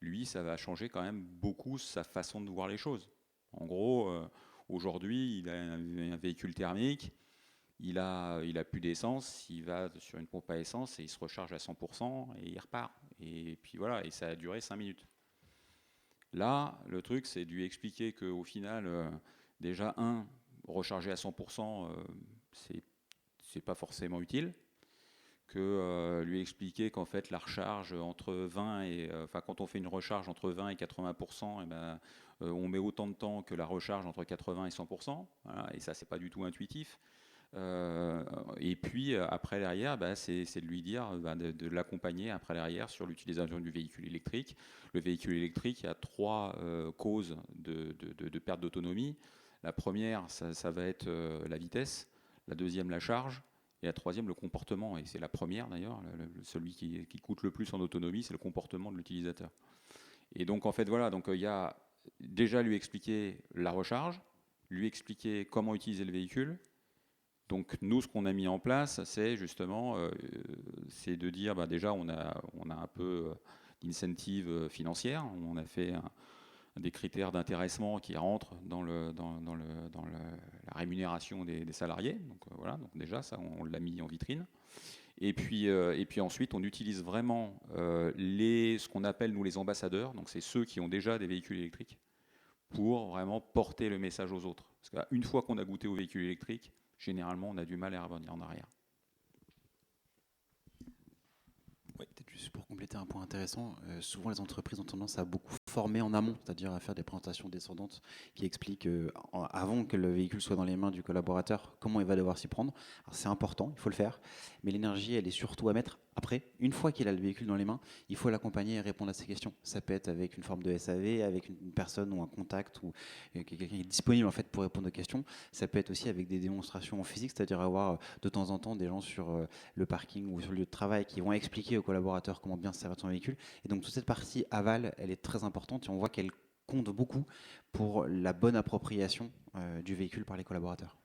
lui ça va changer quand même beaucoup sa façon de voir les choses. En gros, aujourd'hui, il a un véhicule thermique, il a plus d'essence, il va sur une pompe à essence et il se recharge à 100% et il repart. Et puis voilà, et ça a duré 5 minutes. Là, le truc, c'est de lui expliquer qu'au final, déjà, recharger à 100%, c'est pas forcément utile. Que lui expliquer qu'en fait la recharge entre 20 et quand on fait une recharge entre 20 et 80%, on met autant de temps que la recharge entre 80 et 100%, voilà, et ça c'est pas du tout intuitif. Et puis après derrière, c'est de lui dire de l'accompagner après derrière sur l'utilisation du véhicule électrique. Le véhicule électrique, il y a 3 causes de perte d'autonomie. La première, ça va être la vitesse, la deuxième la charge, et la troisième, le comportement. Et c'est la première d'ailleurs, celui qui coûte le plus en autonomie, c'est le comportement de l'utilisateur. Et donc en fait voilà, donc il y a déjà lui expliquer la recharge, lui expliquer comment utiliser le véhicule. Donc nous, ce qu'on a mis en place, c'est justement c'est de dire déjà on a un peu d'incentive financière. On a fait des critères d'intéressement qui rentrent dans la rémunération des salariés. Donc voilà, donc déjà ça on l'a mis en vitrine. Et puis ensuite on utilise vraiment ce qu'on appelle nous les ambassadeurs. Donc c'est ceux qui ont déjà des véhicules électriques pour vraiment porter le message aux autres. Parce qu'une fois qu'on a goûté au véhicule électrique, généralement on a du mal à revenir en arrière. Oui, peut-être juste pour compléter un point intéressant, souvent les entreprises ont tendance à beaucoup former en amont, c'est-à-dire à faire des présentations descendantes qui expliquent avant que le véhicule soit dans les mains du collaborateur, comment il va devoir s'y prendre. Alors c'est important, il faut le faire, mais l'énergie elle est surtout à mettre après. Une fois qu'il a le véhicule dans les mains, il faut l'accompagner et répondre à ses questions. Ça peut être avec une forme de SAV, avec une personne ou un contact ou quelqu'un qui est disponible en fait pour répondre aux questions. Ça peut être aussi avec des démonstrations en physique, c'est-à-dire avoir de temps en temps des gens sur le parking ou sur le lieu de travail qui vont expliquer aux collaborateurs comment bien se servir de son véhicule. Et donc toute cette partie aval, elle est très importante et on voit qu'elle compte beaucoup pour la bonne appropriation du véhicule par les collaborateurs.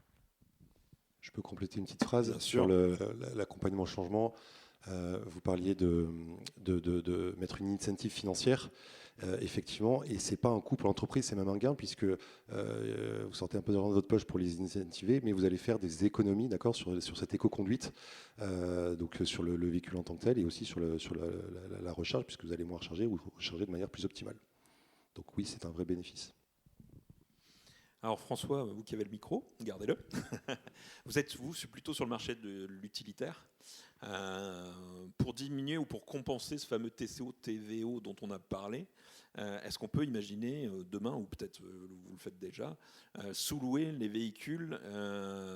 Je peux compléter une petite phrase Bien sur sûr. l'accompagnement au changement. Vous parliez de mettre une incentive financière, effectivement, et c'est pas un coût pour l'entreprise, c'est même un gain, puisque vous sortez un peu de votre poche pour les incentiver, mais vous allez faire des économies, d'accord, sur cette éco-conduite, donc sur le véhicule en tant que tel, et aussi sur la recharge, puisque vous allez moins recharger ou recharger de manière plus optimale. Donc oui, c'est un vrai bénéfice. Alors François, vous qui avez le micro, gardez-le. Vous êtes plutôt sur le marché de l'utilitaire. Pour diminuer ou pour compenser ce fameux TCO, TVO dont on a parlé, est-ce qu'on peut imaginer demain, ou peut-être vous le faites déjà, sous-louer les véhicules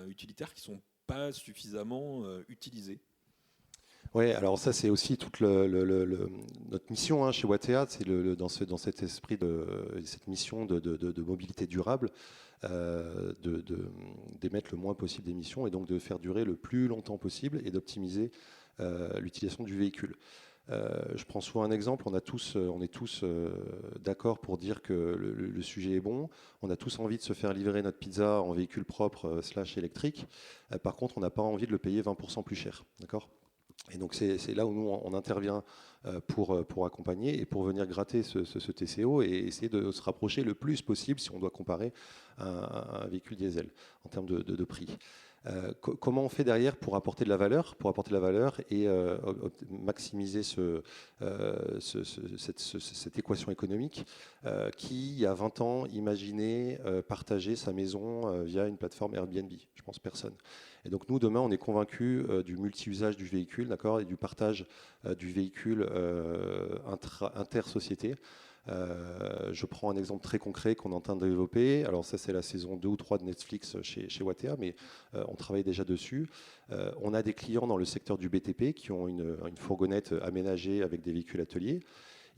utilitaires qui ne sont pas suffisamment utilisés? Oui, alors ça c'est aussi toute notre mission hein, chez Wattea, c'est dans cet esprit cette mission de mobilité durable, d'émettre le moins possible d'émissions et donc de faire durer le plus longtemps possible et d'optimiser l'utilisation du véhicule. Je prends souvent un exemple, on est tous d'accord pour dire que le sujet est bon, on a tous envie de se faire livrer notre pizza en véhicule propre / électrique, par contre on n'a pas envie de le payer 20% plus cher, d'accord ? Et donc c'est là où nous on intervient pour accompagner et pour venir gratter ce TCO et essayer de se rapprocher le plus possible si on doit comparer un véhicule diesel en termes de prix. Comment on fait derrière pour apporter de la valeur, et maximiser cette équation économique qui, il y a 20 ans, imaginait partager sa maison via une plateforme Airbnb? Je pense personne. Et donc nous, demain, on est convaincus du multi-usage du véhicule, d'accord, et du partage du véhicule inter-société. Je prends un exemple très concret qu'on est en train de développer. Alors ça, c'est la saison 2 ou 3 de Netflix chez Wattea, mais on travaille déjà dessus. On a des clients dans le secteur du BTP qui ont une fourgonnette aménagée avec des véhicules ateliers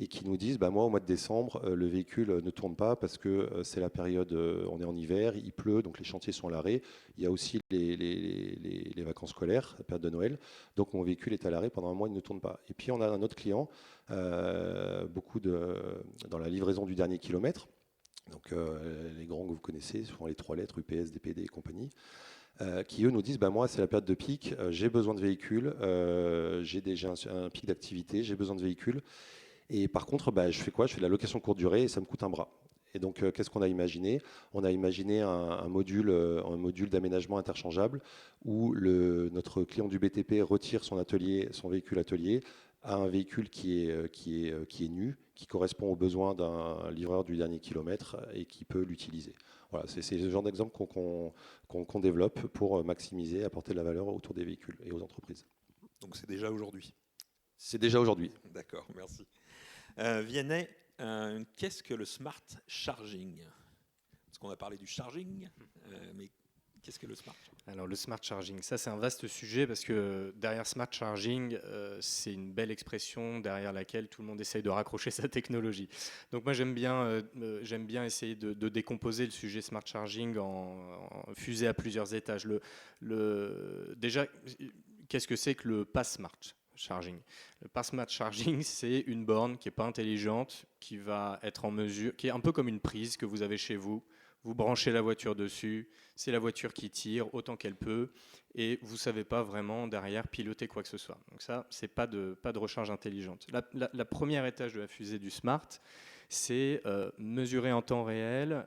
et qui nous disent, moi, au mois de décembre, le véhicule ne tourne pas parce que c'est la période, on est en hiver, il pleut, donc les chantiers sont à l'arrêt. Il y a aussi les vacances scolaires, la période de Noël. Donc mon véhicule est à l'arrêt pendant un mois, il ne tourne pas. Et puis on a un autre client, dans la livraison du dernier kilomètre. Donc les grands que vous connaissez, souvent les 3 lettres, UPS, DPD et compagnie, qui eux nous disent, moi c'est la période de pic, j'ai besoin de véhicules, j'ai déjà un pic d'activité, j'ai besoin de véhicules. Et par contre, je fais quoi? Je fais de la location courte durée et ça me coûte un bras. Et donc, qu'est-ce qu'on a imaginé? On a imaginé un module d'aménagement interchangeable où notre client du BTP retire son véhicule atelier à un véhicule qui est nu, qui correspond aux besoins d'un livreur du dernier kilomètre et qui peut l'utiliser. Voilà, c'est ce genre d'exemple qu'on développe pour maximiser, apporter de la valeur autour des véhicules et aux entreprises. Donc c'est déjà aujourd'hui. C'est déjà aujourd'hui. D'accord, merci. Vianney, qu'est-ce que le smart charging? Parce qu'on a parlé du charging, mais qu'est-ce que le smart charging? Alors le smart charging, ça c'est un vaste sujet parce que derrière smart charging, c'est une belle expression derrière laquelle tout le monde essaye de raccrocher sa technologie. Donc moi j'aime bien essayer de décomposer le sujet smart charging en fusée à plusieurs étages. Déjà, qu'est-ce que c'est que le pass smart charging? Le pass smart charging, c'est une borne qui n'est pas intelligente, qui va être en mesure, qui est un peu comme une prise que vous avez chez vous. Vous branchez la voiture dessus, c'est la voiture qui tire autant qu'elle peut, et vous ne savez pas vraiment derrière piloter quoi que ce soit. Donc ça, c'est pas de recharge intelligente. La première étage de la fusée du smart, c'est mesurer en temps réel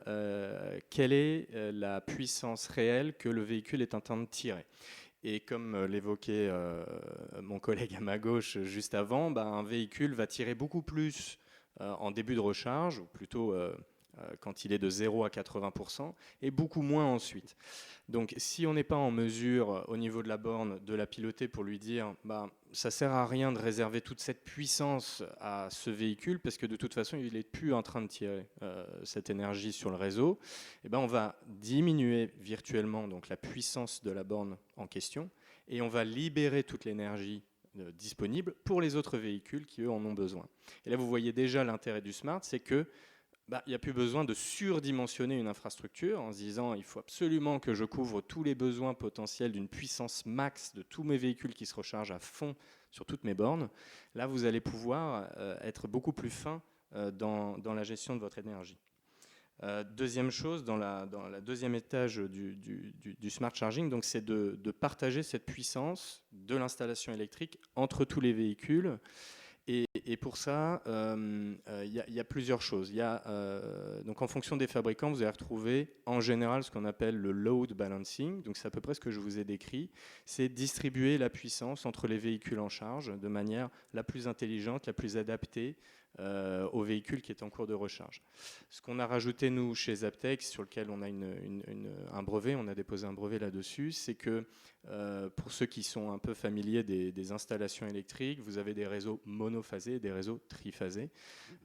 quelle est la puissance réelle que le véhicule est en train de tirer. Et comme l'évoquait mon collègue à ma gauche juste avant, un véhicule va tirer beaucoup plus en début de recharge, ou plutôt quand il est de 0 à 80%, et beaucoup moins ensuite. Donc si on n'est pas en mesure, au niveau de la borne, de la piloter pour lui dire ça ne sert à rien de réserver toute cette puissance à ce véhicule, parce que de toute façon, il n'est plus en train de tirer cette énergie sur le réseau, on va diminuer virtuellement donc, la puissance de la borne en question, et on va libérer toute l'énergie disponible pour les autres véhicules qui, eux, en ont besoin. Et là, vous voyez déjà l'intérêt du smart, c'est que il n'y a plus besoin de surdimensionner une infrastructure en se disant il faut absolument que je couvre tous les besoins potentiels d'une puissance max de tous mes véhicules qui se rechargent à fond sur toutes mes bornes. Là, vous allez pouvoir être beaucoup plus fin dans la gestion de votre énergie. Deuxième chose, dans la deuxième étage du smart charging, donc, c'est de partager cette puissance de l'installation électrique entre tous les véhicules. Et pour ça, il y a plusieurs choses. Donc en fonction des fabricants, vous allez retrouver en général ce qu'on appelle le load balancing. Donc c'est à peu près ce que je vous ai décrit. C'est distribuer la puissance entre les véhicules en charge de manière la plus intelligente, la plus adaptée au véhicule qui est en cours de recharge. Ce qu'on a rajouté, nous, chez Zaptec, sur lequel on a un brevet, on a déposé un brevet là-dessus, c'est que pour ceux qui sont un peu familiers des installations électriques, vous avez des réseaux monophasés et des réseaux triphasés.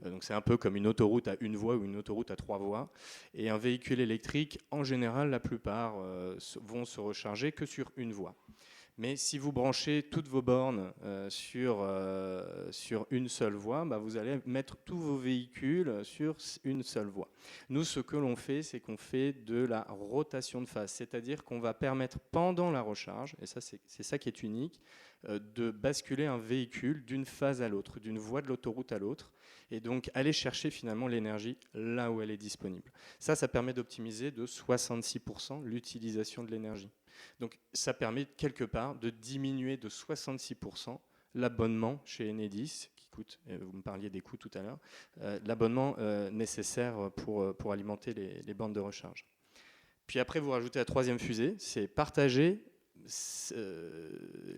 Donc c'est un peu comme une autoroute à une voie ou une autoroute à 3 voies. Et un véhicule électrique, en général, la plupart vont se recharger que sur une voie. Mais si vous branchez toutes vos bornes sur une seule voie, bah vous allez mettre tous vos véhicules sur une seule voie. Nous, ce que l'on fait, c'est qu'on fait de la rotation de phase, c'est-à-dire qu'on va permettre pendant la recharge, et ça c'est ça qui est unique, de basculer un véhicule d'une phase à l'autre, d'une voie de l'autoroute à l'autre, et donc aller chercher finalement l'énergie là où elle est disponible. Ça permet d'optimiser de 66% l'utilisation de l'énergie. Donc ça permet quelque part de diminuer de 66% l'abonnement chez Enedis, qui coûte, vous me parliez des coûts tout à l'heure, l'abonnement nécessaire pour alimenter les bornes de recharge. Puis après, vous rajoutez la troisième fusée, c'est partager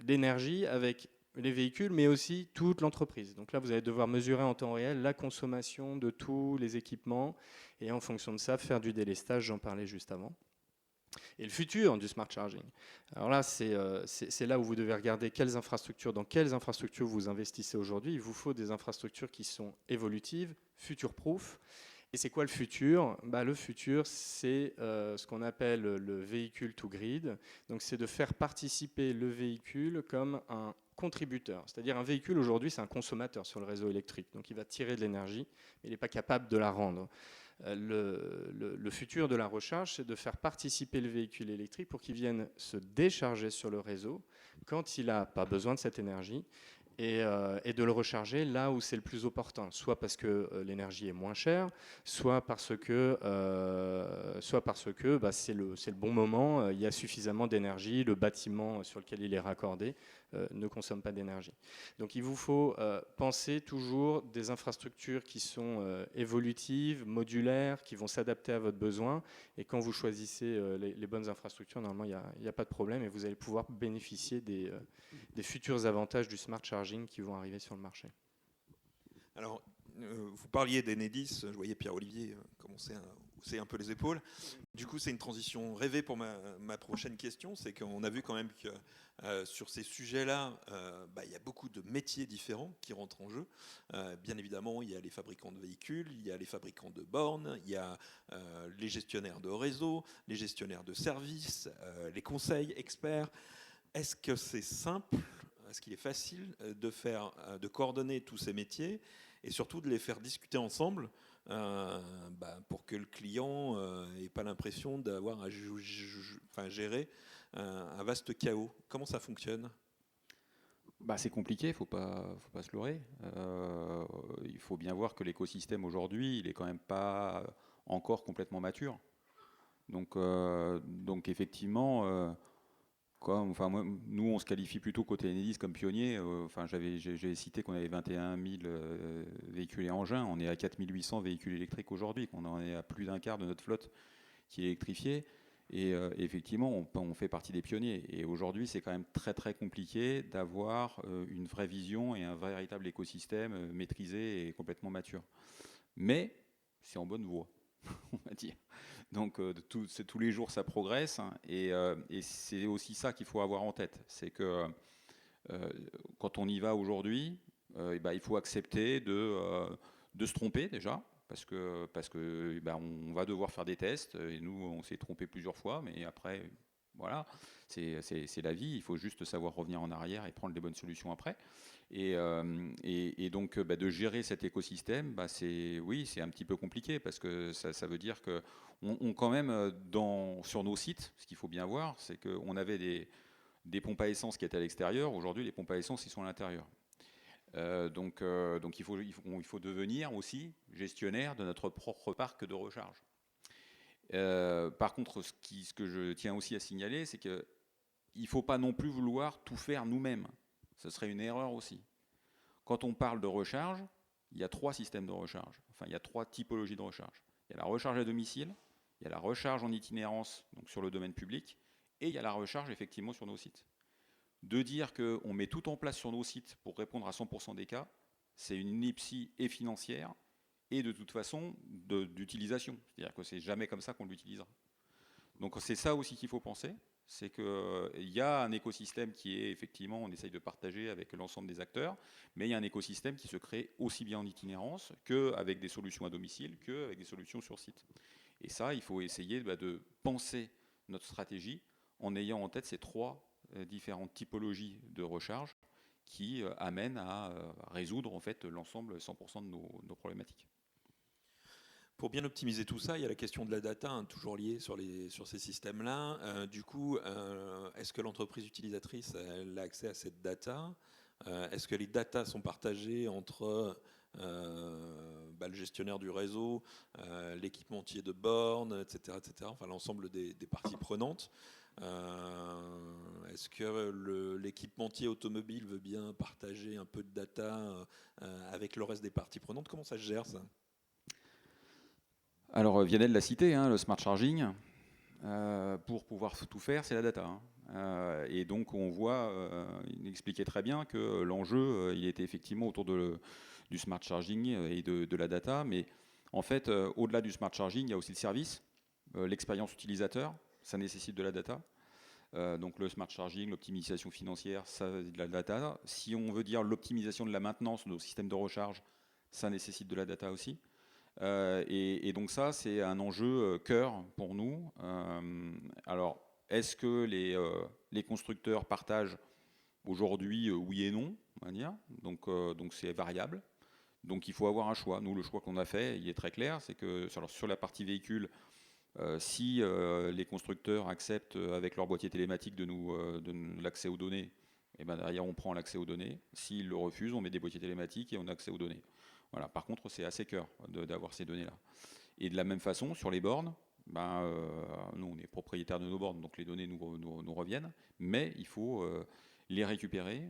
l'énergie avec les véhicules, mais aussi toute l'entreprise. Donc là, vous allez devoir mesurer en temps réel la consommation de tous les équipements et en fonction de ça, faire du délestage, j'en parlais juste avant. Et le futur du smart charging. Alors là, c'est là où vous devez regarder dans quelles infrastructures vous investissez aujourd'hui. Il vous faut des infrastructures qui sont évolutives, future-proof. Et c'est quoi le futur ? Le futur, c'est ce qu'on appelle le véhicule to grid. Donc c'est de faire participer le véhicule comme un contributeur. C'est-à-dire un véhicule aujourd'hui, c'est un consommateur sur le réseau électrique. Donc il va tirer de l'énergie, mais il n'est pas capable de la rendre. Le futur de la recharge, c'est de faire participer le véhicule électrique pour qu'il vienne se décharger sur le réseau quand il n'a pas besoin de cette énergie et de le recharger là où c'est le plus opportun, soit parce que l'énergie est moins chère, soit parce que c'est le bon moment, il y a suffisamment d'énergie, le bâtiment sur lequel il est raccordé ne consomme pas d'énergie. Donc il vous faut penser toujours des infrastructures qui sont évolutives, modulaires, qui vont s'adapter à votre besoin. Et quand vous choisissez les bonnes infrastructures, normalement il n'y a pas de problème et vous allez pouvoir bénéficier des futurs avantages du smart charging qui vont arriver sur le marché. Alors, vous parliez d'Enedis, je voyais Pierre-Olivier commencer à hausser un peu les épaules. Du coup, c'est une transition rêvée pour ma prochaine question, c'est qu'on a vu quand même que sur ces sujets-là, il y a beaucoup de métiers différents qui rentrent en jeu. Bien évidemment, il y a les fabricants de véhicules, il y a les fabricants de bornes, il y a les gestionnaires de réseaux, les gestionnaires de services, les conseils experts. Est-ce que c'est simple ? Est-ce qu'il est facile de coordonner tous ces métiers et surtout de les faire discuter ensemble pour que le client n'ait pas l'impression d'avoir à gérer un vaste chaos? Comment ça fonctionne ? C'est compliqué, il ne faut pas se leurrer. Il faut bien voir que l'écosystème aujourd'hui, il n'est quand même pas encore complètement mature. Donc effectivement... nous, on se qualifie plutôt côté Enedis comme pionnier. J'ai cité qu'on avait 21 000 véhicules et engins. On est à 4 800 véhicules électriques aujourd'hui. On en est à plus d'un quart de notre flotte qui est électrifiée. Et effectivement, on fait partie des pionniers. Et aujourd'hui, c'est quand même très très compliqué d'avoir une vraie vision et un véritable écosystème maîtrisé et complètement mature. Mais c'est en bonne voie, on va dire. Donc tous les jours ça progresse et c'est aussi ça qu'il faut avoir en tête, c'est que quand on y va aujourd'hui, il faut accepter de se tromper déjà parce que on va devoir faire des tests et nous on s'est trompé plusieurs fois, mais après voilà, c'est la vie, il faut juste savoir revenir en arrière et prendre les bonnes solutions après. Et donc de gérer cet écosystème, c'est un petit peu compliqué parce que ça veut dire que on quand même sur nos sites, ce qu'il faut bien voir, c'est qu'on avait des pompes à essence qui étaient à l'extérieur. Aujourd'hui, les pompes à essence, ils sont à l'intérieur. Donc il faut devenir aussi gestionnaire de notre propre parc de recharge. Par contre, ce que je tiens aussi à signaler, c'est qu'il ne faut pas non plus vouloir tout faire nous-mêmes. Ce serait une erreur aussi. Quand on parle de recharge, il y a 3 systèmes de recharge. Enfin, il y a 3 typologies de recharge. Il y a la recharge à domicile, il y a la recharge en itinérance, donc sur le domaine public, et il y a la recharge effectivement sur nos sites. De dire qu'on met tout en place sur nos sites pour répondre à 100% des cas, c'est une ineptie et financière et de toute façon d'utilisation. C'est-à-dire que c'est jamais comme ça qu'on l'utilisera. Donc c'est ça aussi qu'il faut penser, c'est qu'il y a un écosystème qui est effectivement, on essaye de partager avec l'ensemble des acteurs, mais il y a un écosystème qui se crée aussi bien en itinérance qu'avec des solutions à domicile, qu'avec des solutions sur site. Et ça, il faut essayer de penser notre stratégie en ayant en tête ces 3 différentes typologies de recharge qui amènent à résoudre en fait l'ensemble 100% de nos problématiques. Pour bien optimiser tout ça, il y a la question de la data, hein, toujours liée sur ces systèmes-là. Du coup, est-ce que l'entreprise utilisatrice elle a accès à cette data? Est-ce que les datas sont partagées entre le gestionnaire du réseau, l'équipementier de bornes, etc., enfin l'ensemble des parties prenantes? Est-ce que l'équipementier automobile veut bien partager un peu de data avec le reste des parties prenantes? Comment ça se gère, ça? Alors Vianney l'a cité, le smart charging, pour pouvoir tout faire, c'est la data. Et donc on voit, il expliquait très bien que l'enjeu, il était effectivement autour du smart charging et de la data. Mais en fait, au-delà du smart charging, il y a aussi le service, l'expérience utilisateur, ça nécessite de la data. Donc le smart charging, l'optimisation financière, ça de la data. Si on veut dire l'optimisation de la maintenance de nos systèmes de recharge, ça nécessite de la data aussi. Et donc ça, c'est un enjeu cœur pour nous. Alors, est-ce que les constructeurs partagent aujourd'hui? Oui et non, on va dire. Donc c'est variable. Donc il faut avoir un choix. Nous, le choix qu'on a fait, il est très clair, c'est que sur la partie véhicule, si les constructeurs acceptent avec leur boîtier télématique de l'accès aux données, et ben derrière on prend l'accès aux données. S'ils le refusent, on met des boîtiers télématiques et on a accès aux données. Voilà. Par contre, c'est assez cœur d'avoir ces données-là. Et de la même façon, sur les bornes, nous, on est propriétaire de nos bornes, donc les données nous reviennent, mais il faut les récupérer,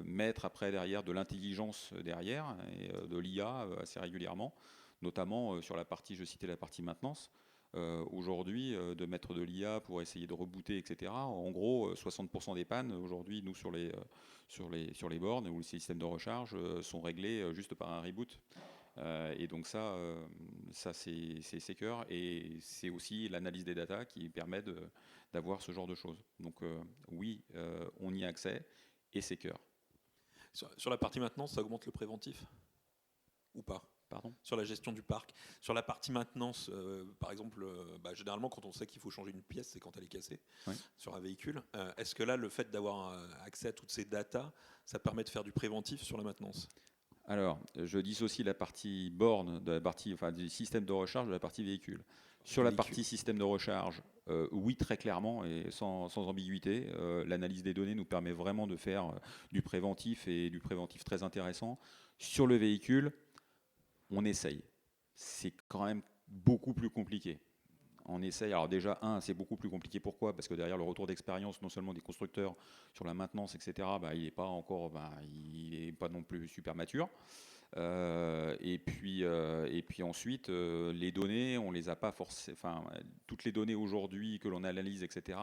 mettre après derrière de l'intelligence derrière et de l'IA assez régulièrement, notamment sur la partie, je citais la partie maintenance. Aujourd'hui, de mettre de l'IA pour essayer de rebooter, etc. En gros, 60% des pannes aujourd'hui, nous sur les bornes ou les systèmes de recharge sont réglés juste par un reboot. Et donc ça c'est cœur, et c'est aussi l'analyse des datas qui permet d'avoir ce genre de choses. Donc oui, on y a accès et c'est cœur. Sur la partie maintenance, ça augmente le préventif ou pas? Pardon? Sur la gestion du parc. Sur la partie maintenance, par exemple, généralement quand on sait qu'il faut changer une pièce, c'est quand elle est cassée, oui, sur un véhicule. Est-ce que là, le fait d'avoir accès à toutes ces datas, ça permet de faire du préventif sur la maintenance? Alors, je dissocie la partie borne du système de recharge de la partie véhicule. Sur la partie système de recharge, oui, très clairement et sans ambiguïté. L'analyse des données nous permet vraiment de faire du préventif, et du préventif très intéressant. Sur le véhicule, on essaye. C'est quand même beaucoup plus compliqué. On essaye. Alors déjà, c'est beaucoup plus compliqué. Pourquoi? Parce que derrière le retour d'expérience, non seulement des constructeurs sur la maintenance, etc., il n'est pas encore, il n'est pas non plus super mature. Et puis ensuite, les données, on les a pas forcément. Enfin, toutes les données aujourd'hui que l'on analyse, etc.,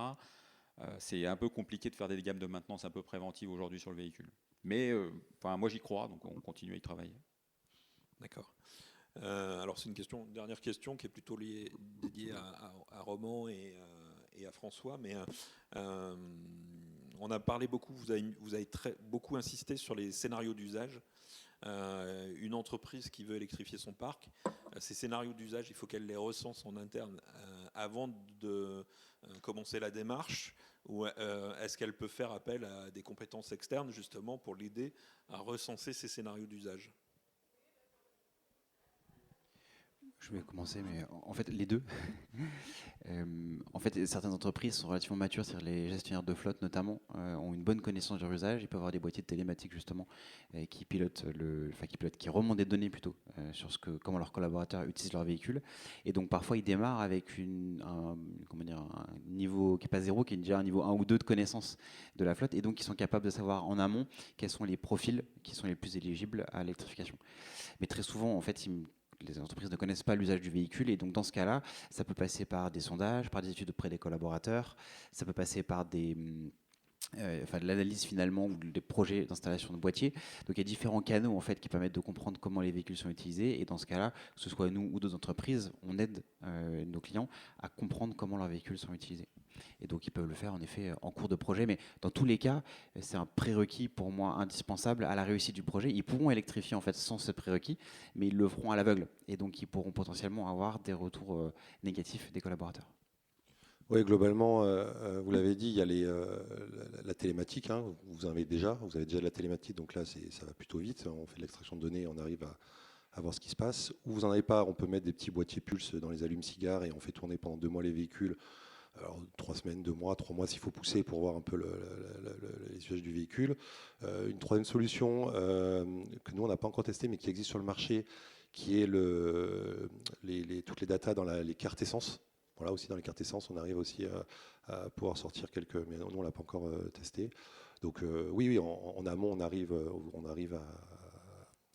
c'est un peu compliqué de faire des gammes de maintenance un peu préventives aujourd'hui sur le véhicule. Mais moi j'y crois, donc on continue à y travailler. D'accord. Alors c'est une dernière question qui est plutôt dédiée à Roman et à François, mais on a parlé beaucoup, vous avez beaucoup insisté sur les scénarios d'usage. Une entreprise qui veut électrifier son parc, ces scénarios d'usage, il faut qu'elle les recense en interne avant de commencer la démarche, ou est-ce qu'elle peut faire appel à des compétences externes justement pour l'aider à recenser ces scénarios d'usage? Je vais commencer, mais en fait, les deux. En fait, certaines entreprises sont relativement matures, c'est-à-dire les gestionnaires de flotte notamment, ont une bonne connaissance de leur usage. Ils peuvent avoir des boîtiers de télématique justement qui qui remontent des données plutôt sur comment leurs collaborateurs utilisent leur véhicule. Et donc parfois, ils démarrent avec un niveau qui n'est pas zéro, qui est déjà un niveau 1 ou 2 de connaissance de la flotte. Et donc, ils sont capables de savoir en amont quels sont les profils qui sont les plus éligibles à l'électrification. Mais très souvent, en fait, les entreprises ne connaissent pas l'usage du véhicule, et donc dans ce cas-là, ça peut passer par des sondages, par des études auprès des collaborateurs, ça peut passer par des enfin de l'analyse finalement ou des projets d'installation de boîtiers. Donc il y a différents canaux en fait qui permettent de comprendre comment les véhicules sont utilisés, et dans ce cas-là, que ce soit nous ou d'autres entreprises, on aide nos clients à comprendre comment leurs véhicules sont utilisés. Et donc ils peuvent le faire en effet en cours de projet, mais dans tous les cas, c'est un prérequis pour moi indispensable à la réussite du projet. Ils pourront électrifier en fait sans ce prérequis, mais ils le feront à l'aveugle, et donc ils pourront potentiellement avoir des retours négatifs des collaborateurs. Oui, globalement, vous l'avez dit, il y a la télématique. Hein, vous avez déjà de la télématique, donc là, ça va plutôt vite. On fait de l'extraction de données, on arrive à voir ce qui se passe. Ou vous n'en avez pas, on peut mettre des petits boîtiers pulse dans les allumes-cigares et on fait tourner pendant 2 mois les véhicules. Alors, 3 semaines, 2 mois, 3 mois s'il faut pousser pour voir un peu les usages du véhicule. Une troisième solution que nous, on n'a pas encore testée, mais qui existe sur le marché, qui est toutes les datas dans les cartes essence. Voilà, aussi dans les cartes essence, on arrive aussi à pouvoir sortir quelques, mais nous on l'a pas encore testé. Donc oui, en amont, on arrive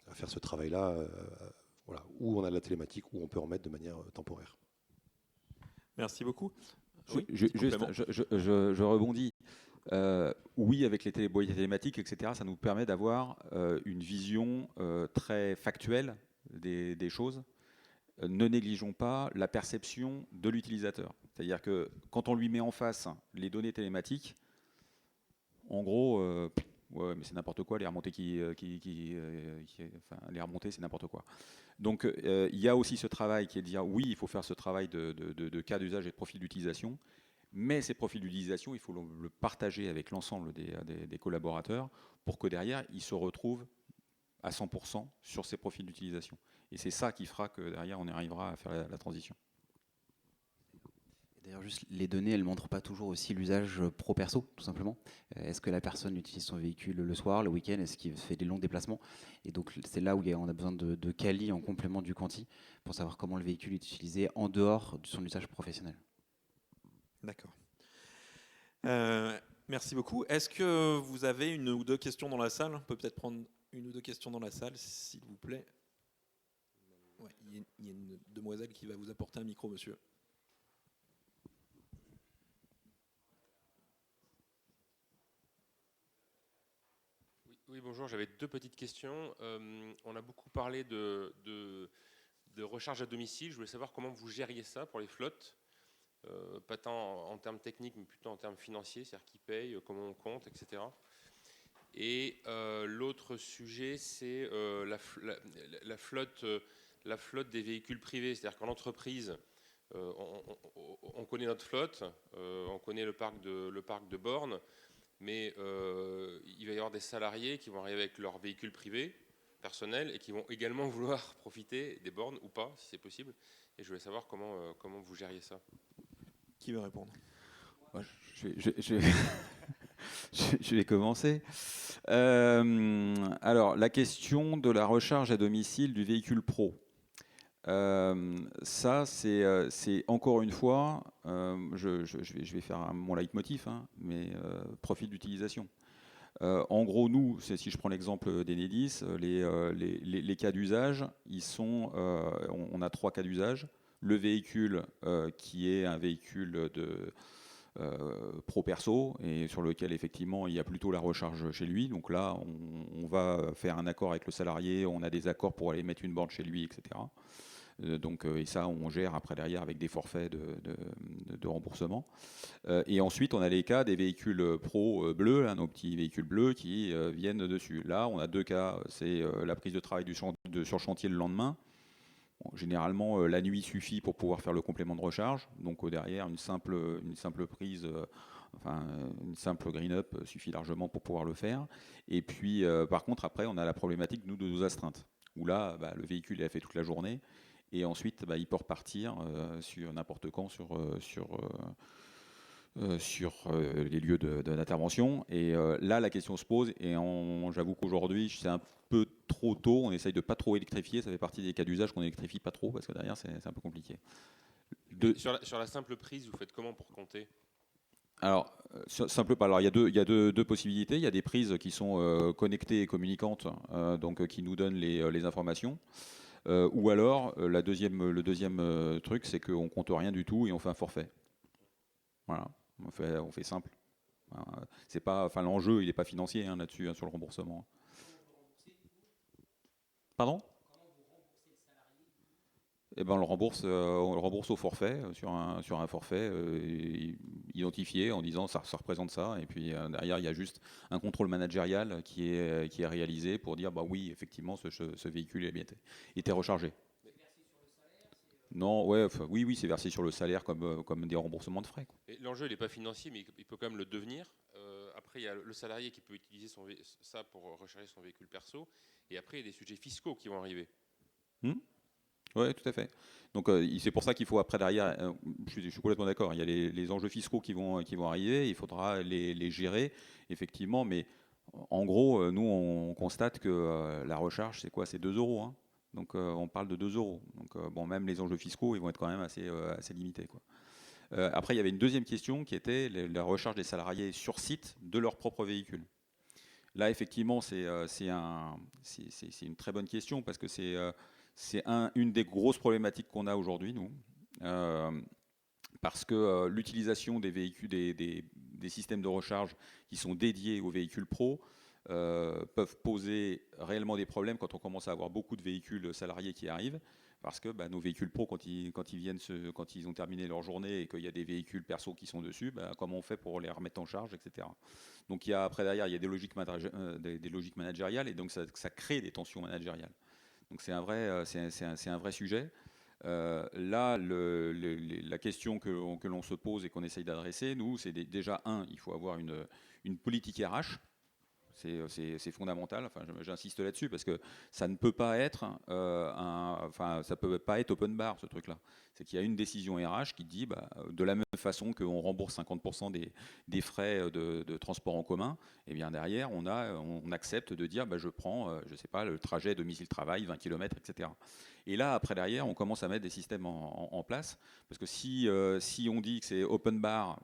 à faire ce travail-là, voilà, où on a de la télématique, où on peut en mettre de manière temporaire. Merci beaucoup. Oui, je rebondis. Oui, avec les boîtiers télématiques, etc., ça nous permet d'avoir une vision très factuelle des choses. Ne négligeons pas la perception de l'utilisateur. C'est-à-dire que quand on lui met en face les données télématiques, en gros, ouais, mais c'est n'importe quoi, les remontées les remontées, c'est n'importe quoi. Donc il y a aussi ce travail qui est de dire, oui, il faut faire ce travail de cas d'usage et de profil d'utilisation, mais ces profils d'utilisation, il faut le partager avec l'ensemble des collaborateurs pour que derrière, ils se retrouvent à 100% sur ces profils d'utilisation. Et c'est ça qui fera que derrière, on arrivera à faire la transition. D'ailleurs, juste les données, elles ne montrent pas toujours aussi l'usage pro-perso, tout simplement. Est-ce que la personne utilise son véhicule le soir, le week-end? Est-ce qu'il fait des longs déplacements? Et donc, c'est là où on a besoin de quali en complément du quanti pour savoir comment le véhicule est utilisé en dehors de son usage professionnel. D'accord. Merci beaucoup. Est-ce que vous avez une ou deux questions dans la salle? On peut peut-être prendre une ou deux questions dans la salle, s'il vous plaît. Ouais, il y a une demoiselle qui va vous apporter un micro, monsieur. Oui, bonjour, j'avais deux petites questions. On a beaucoup parlé de recharge à domicile. Je voulais savoir comment vous gériez ça pour les flottes, pas tant en termes techniques, mais plutôt en termes financiers, c'est-à-dire qui paye, comment on compte, etc. Et l'autre sujet, c'est la flotte des véhicules privés. C'est-à-dire qu'en entreprise, on connaît notre flotte, on connaît le parc de bornes, mais il va y avoir des salariés qui vont arriver avec leur véhicule privé, personnel, et qui vont également vouloir profiter des bornes ou pas, si c'est possible. Et je voulais savoir comment vous gériez ça. Qui veut répondre? Je vais commencer. Alors, la question de la recharge à domicile du véhicule pro. Ça, c'est encore une fois, je vais faire mon leitmotiv, hein, mais profil d'utilisation. En gros, nous, si je prends l'exemple d'Enedis, les cas d'usage, on a 3 cas d'usage. Le véhicule qui est un véhicule de pro-perso et sur lequel effectivement il y a plutôt la recharge chez lui. Donc là, on va faire un accord avec le salarié, on a des accords pour aller mettre une borne chez lui, etc. Et ça, on gère après derrière avec des forfaits de remboursement. Et ensuite, on a les cas des véhicules pro bleus, là, nos petits véhicules bleus qui viennent dessus. Là, on a 2 cas. C'est la prise de travail sur chantier le lendemain. Bon, généralement, la nuit suffit pour pouvoir faire le complément de recharge. Donc derrière, une simple prise, une simple green-up suffit largement pour pouvoir le faire. Et puis, par contre, après, on a la problématique, nous, de nos astreintes. Où là, le véhicule est fait toute la journée. Et ensuite, il peut repartir sur n'importe quand sur les lieux d'intervention. Et là, la question se pose. Et j'avoue qu'aujourd'hui, c'est un peu trop tôt. On essaye de pas trop électrifier. Ça fait partie des cas d'usage qu'on électrifie pas trop parce que derrière, c'est un peu compliqué. Sur la simple prise, vous faites comment pour compter? Alors, simple pas. Alors, il y a deux possibilités. Il y a des prises qui sont connectées et communicantes, donc qui nous donnent les informations. Ou alors, le deuxième truc, c'est qu'on compte rien du tout et on fait un forfait. Voilà, on fait simple. C'est pas, enfin, l'enjeu, il n'est pas financier hein, là-dessus, hein, sur le remboursement. Pardon? Eh ben, on le rembourse au forfait, sur un forfait identifié en disant ça représente ça. Et puis derrière, il y a juste un contrôle managérial qui est réalisé pour dire bah oui, effectivement, ce véhicule a bien été rechargé. Non, ouais, oui, c'est versé sur le salaire comme des remboursements de frais, quoi. L'enjeu, il n'est pas financier, mais il peut quand même le devenir. Après, il y a le salarié qui peut utiliser ça pour recharger son véhicule perso. Et après, il y a des sujets fiscaux qui vont arriver. Oui, tout à fait. Donc c'est pour ça qu'il faut après derrière, je suis complètement d'accord, il y a les enjeux fiscaux qui vont arriver, il faudra les gérer, effectivement, mais en gros, nous on constate que la recharge, c'est quoi? C'est 2 euros. Hein. Donc on parle de 2 euros. Donc bon, même les enjeux fiscaux, ils vont être quand même assez limités, quoi. Après, il y avait une deuxième question qui était la recharge des salariés sur site de leur propre véhicule. Là, effectivement, c'est une très bonne question parce que c'est une des grosses problématiques qu'on a aujourd'hui, nous, parce que l'utilisation des véhicules, des systèmes de recharge qui sont dédiés aux véhicules pro peuvent poser réellement des problèmes quand on commence à avoir beaucoup de véhicules salariés qui arrivent, parce que nos véhicules pro, quand ils ont terminé leur journée et qu'il y a des véhicules perso qui sont dessus, comment on fait pour les remettre en charge, etc. Donc après derrière, il y a des logiques managériales et donc ça crée des tensions managériales. Donc c'est un vrai sujet. Là, la question que l'on se pose et qu'on essaye d'adresser, nous, c'est déjà, il faut avoir une politique RH. C'est fondamental. Enfin, j'insiste là-dessus parce que ça ne peut pas être, ça peut pas être open bar ce truc-là. C'est qu'il y a une décision RH qui dit, de la même façon qu'on rembourse 50% des frais de transport en commun, et bien derrière on accepte de dire, je prends, je sais pas, le trajet domicile-travail, 20 km, etc. Et là, après, derrière, on commence à mettre des systèmes en place. Parce que si on dit que c'est open bar,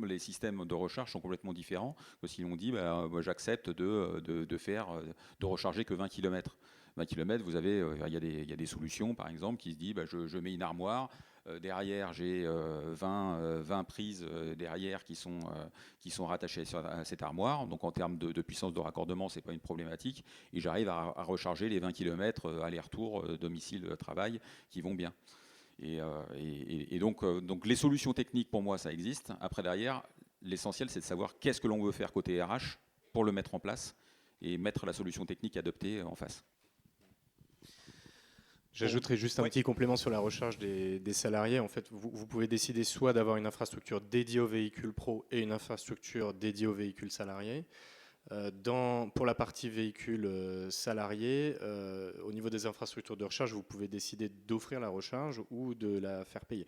les systèmes de recharge sont complètement différents que si on dit, j'accepte de recharger que 20 km. 20 km, il y a des solutions, par exemple, qui se disent, je mets une armoire. Derrière, j'ai 20 prises derrière qui sont rattachées à cette armoire. Donc en termes de puissance de raccordement, ce n'est pas une problématique. Et j'arrive à recharger les 20 km aller-retour, domicile-travail, qui vont bien. Et donc les solutions techniques, pour moi, ça existe. Après, derrière, l'essentiel, c'est de savoir qu'est-ce que l'on veut faire côté RH pour le mettre en place et mettre la solution technique adoptée en face. J'ajouterais juste un petit complément sur la recharge des salariés. En fait, vous pouvez décider soit d'avoir une infrastructure dédiée aux véhicules pro et une infrastructure dédiée aux véhicules salariés. Pour la partie véhicules salariés, au niveau des infrastructures de recharge, vous pouvez décider d'offrir la recharge ou de la faire payer.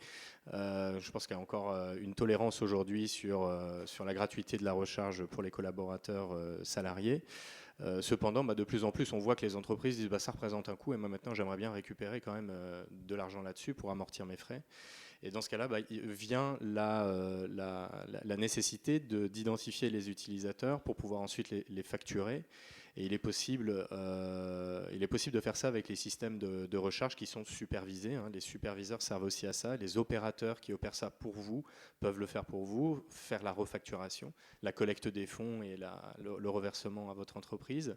Je pense qu'il y a encore une tolérance aujourd'hui sur la gratuité de la recharge pour les collaborateurs salariés. Cependant, de plus en plus, on voit que les entreprises disent ça représente un coût et moi maintenant j'aimerais bien récupérer quand même de l'argent là-dessus pour amortir mes frais. Et dans ce cas-là, vient la nécessité d'identifier les utilisateurs pour pouvoir ensuite les facturer. Et il est possible de faire ça avec les systèmes de recharge qui sont supervisés. Hein. Les superviseurs servent aussi à ça. Les opérateurs qui opèrent ça pour vous peuvent le faire pour vous, faire la refacturation, la collecte des fonds et le reversement à votre entreprise.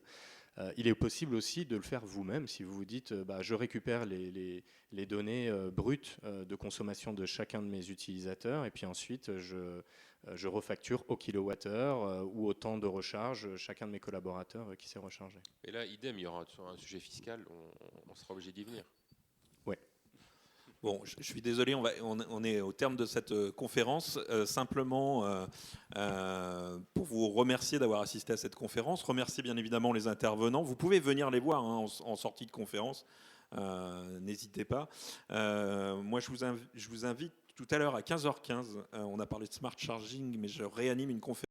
Il est possible aussi de le faire vous-même si vous vous dites je récupère les données brutes de consommation de chacun de mes utilisateurs et puis ensuite je refacture au kilowattheure ou au temps de recharge chacun de mes collaborateurs qui s'est rechargé. Et là, idem, il y aura un sujet fiscal, on sera obligé d'y venir. Oui. Bon, je suis désolé, on est au terme de cette conférence. Simplement, pour vous remercier d'avoir assisté à cette conférence, remercier bien évidemment les intervenants. Vous pouvez venir les voir en sortie de conférence, n'hésitez pas. Moi, je vous invite tout à l'heure à 15h15. On a parlé de smart charging, mais je réanime une conférence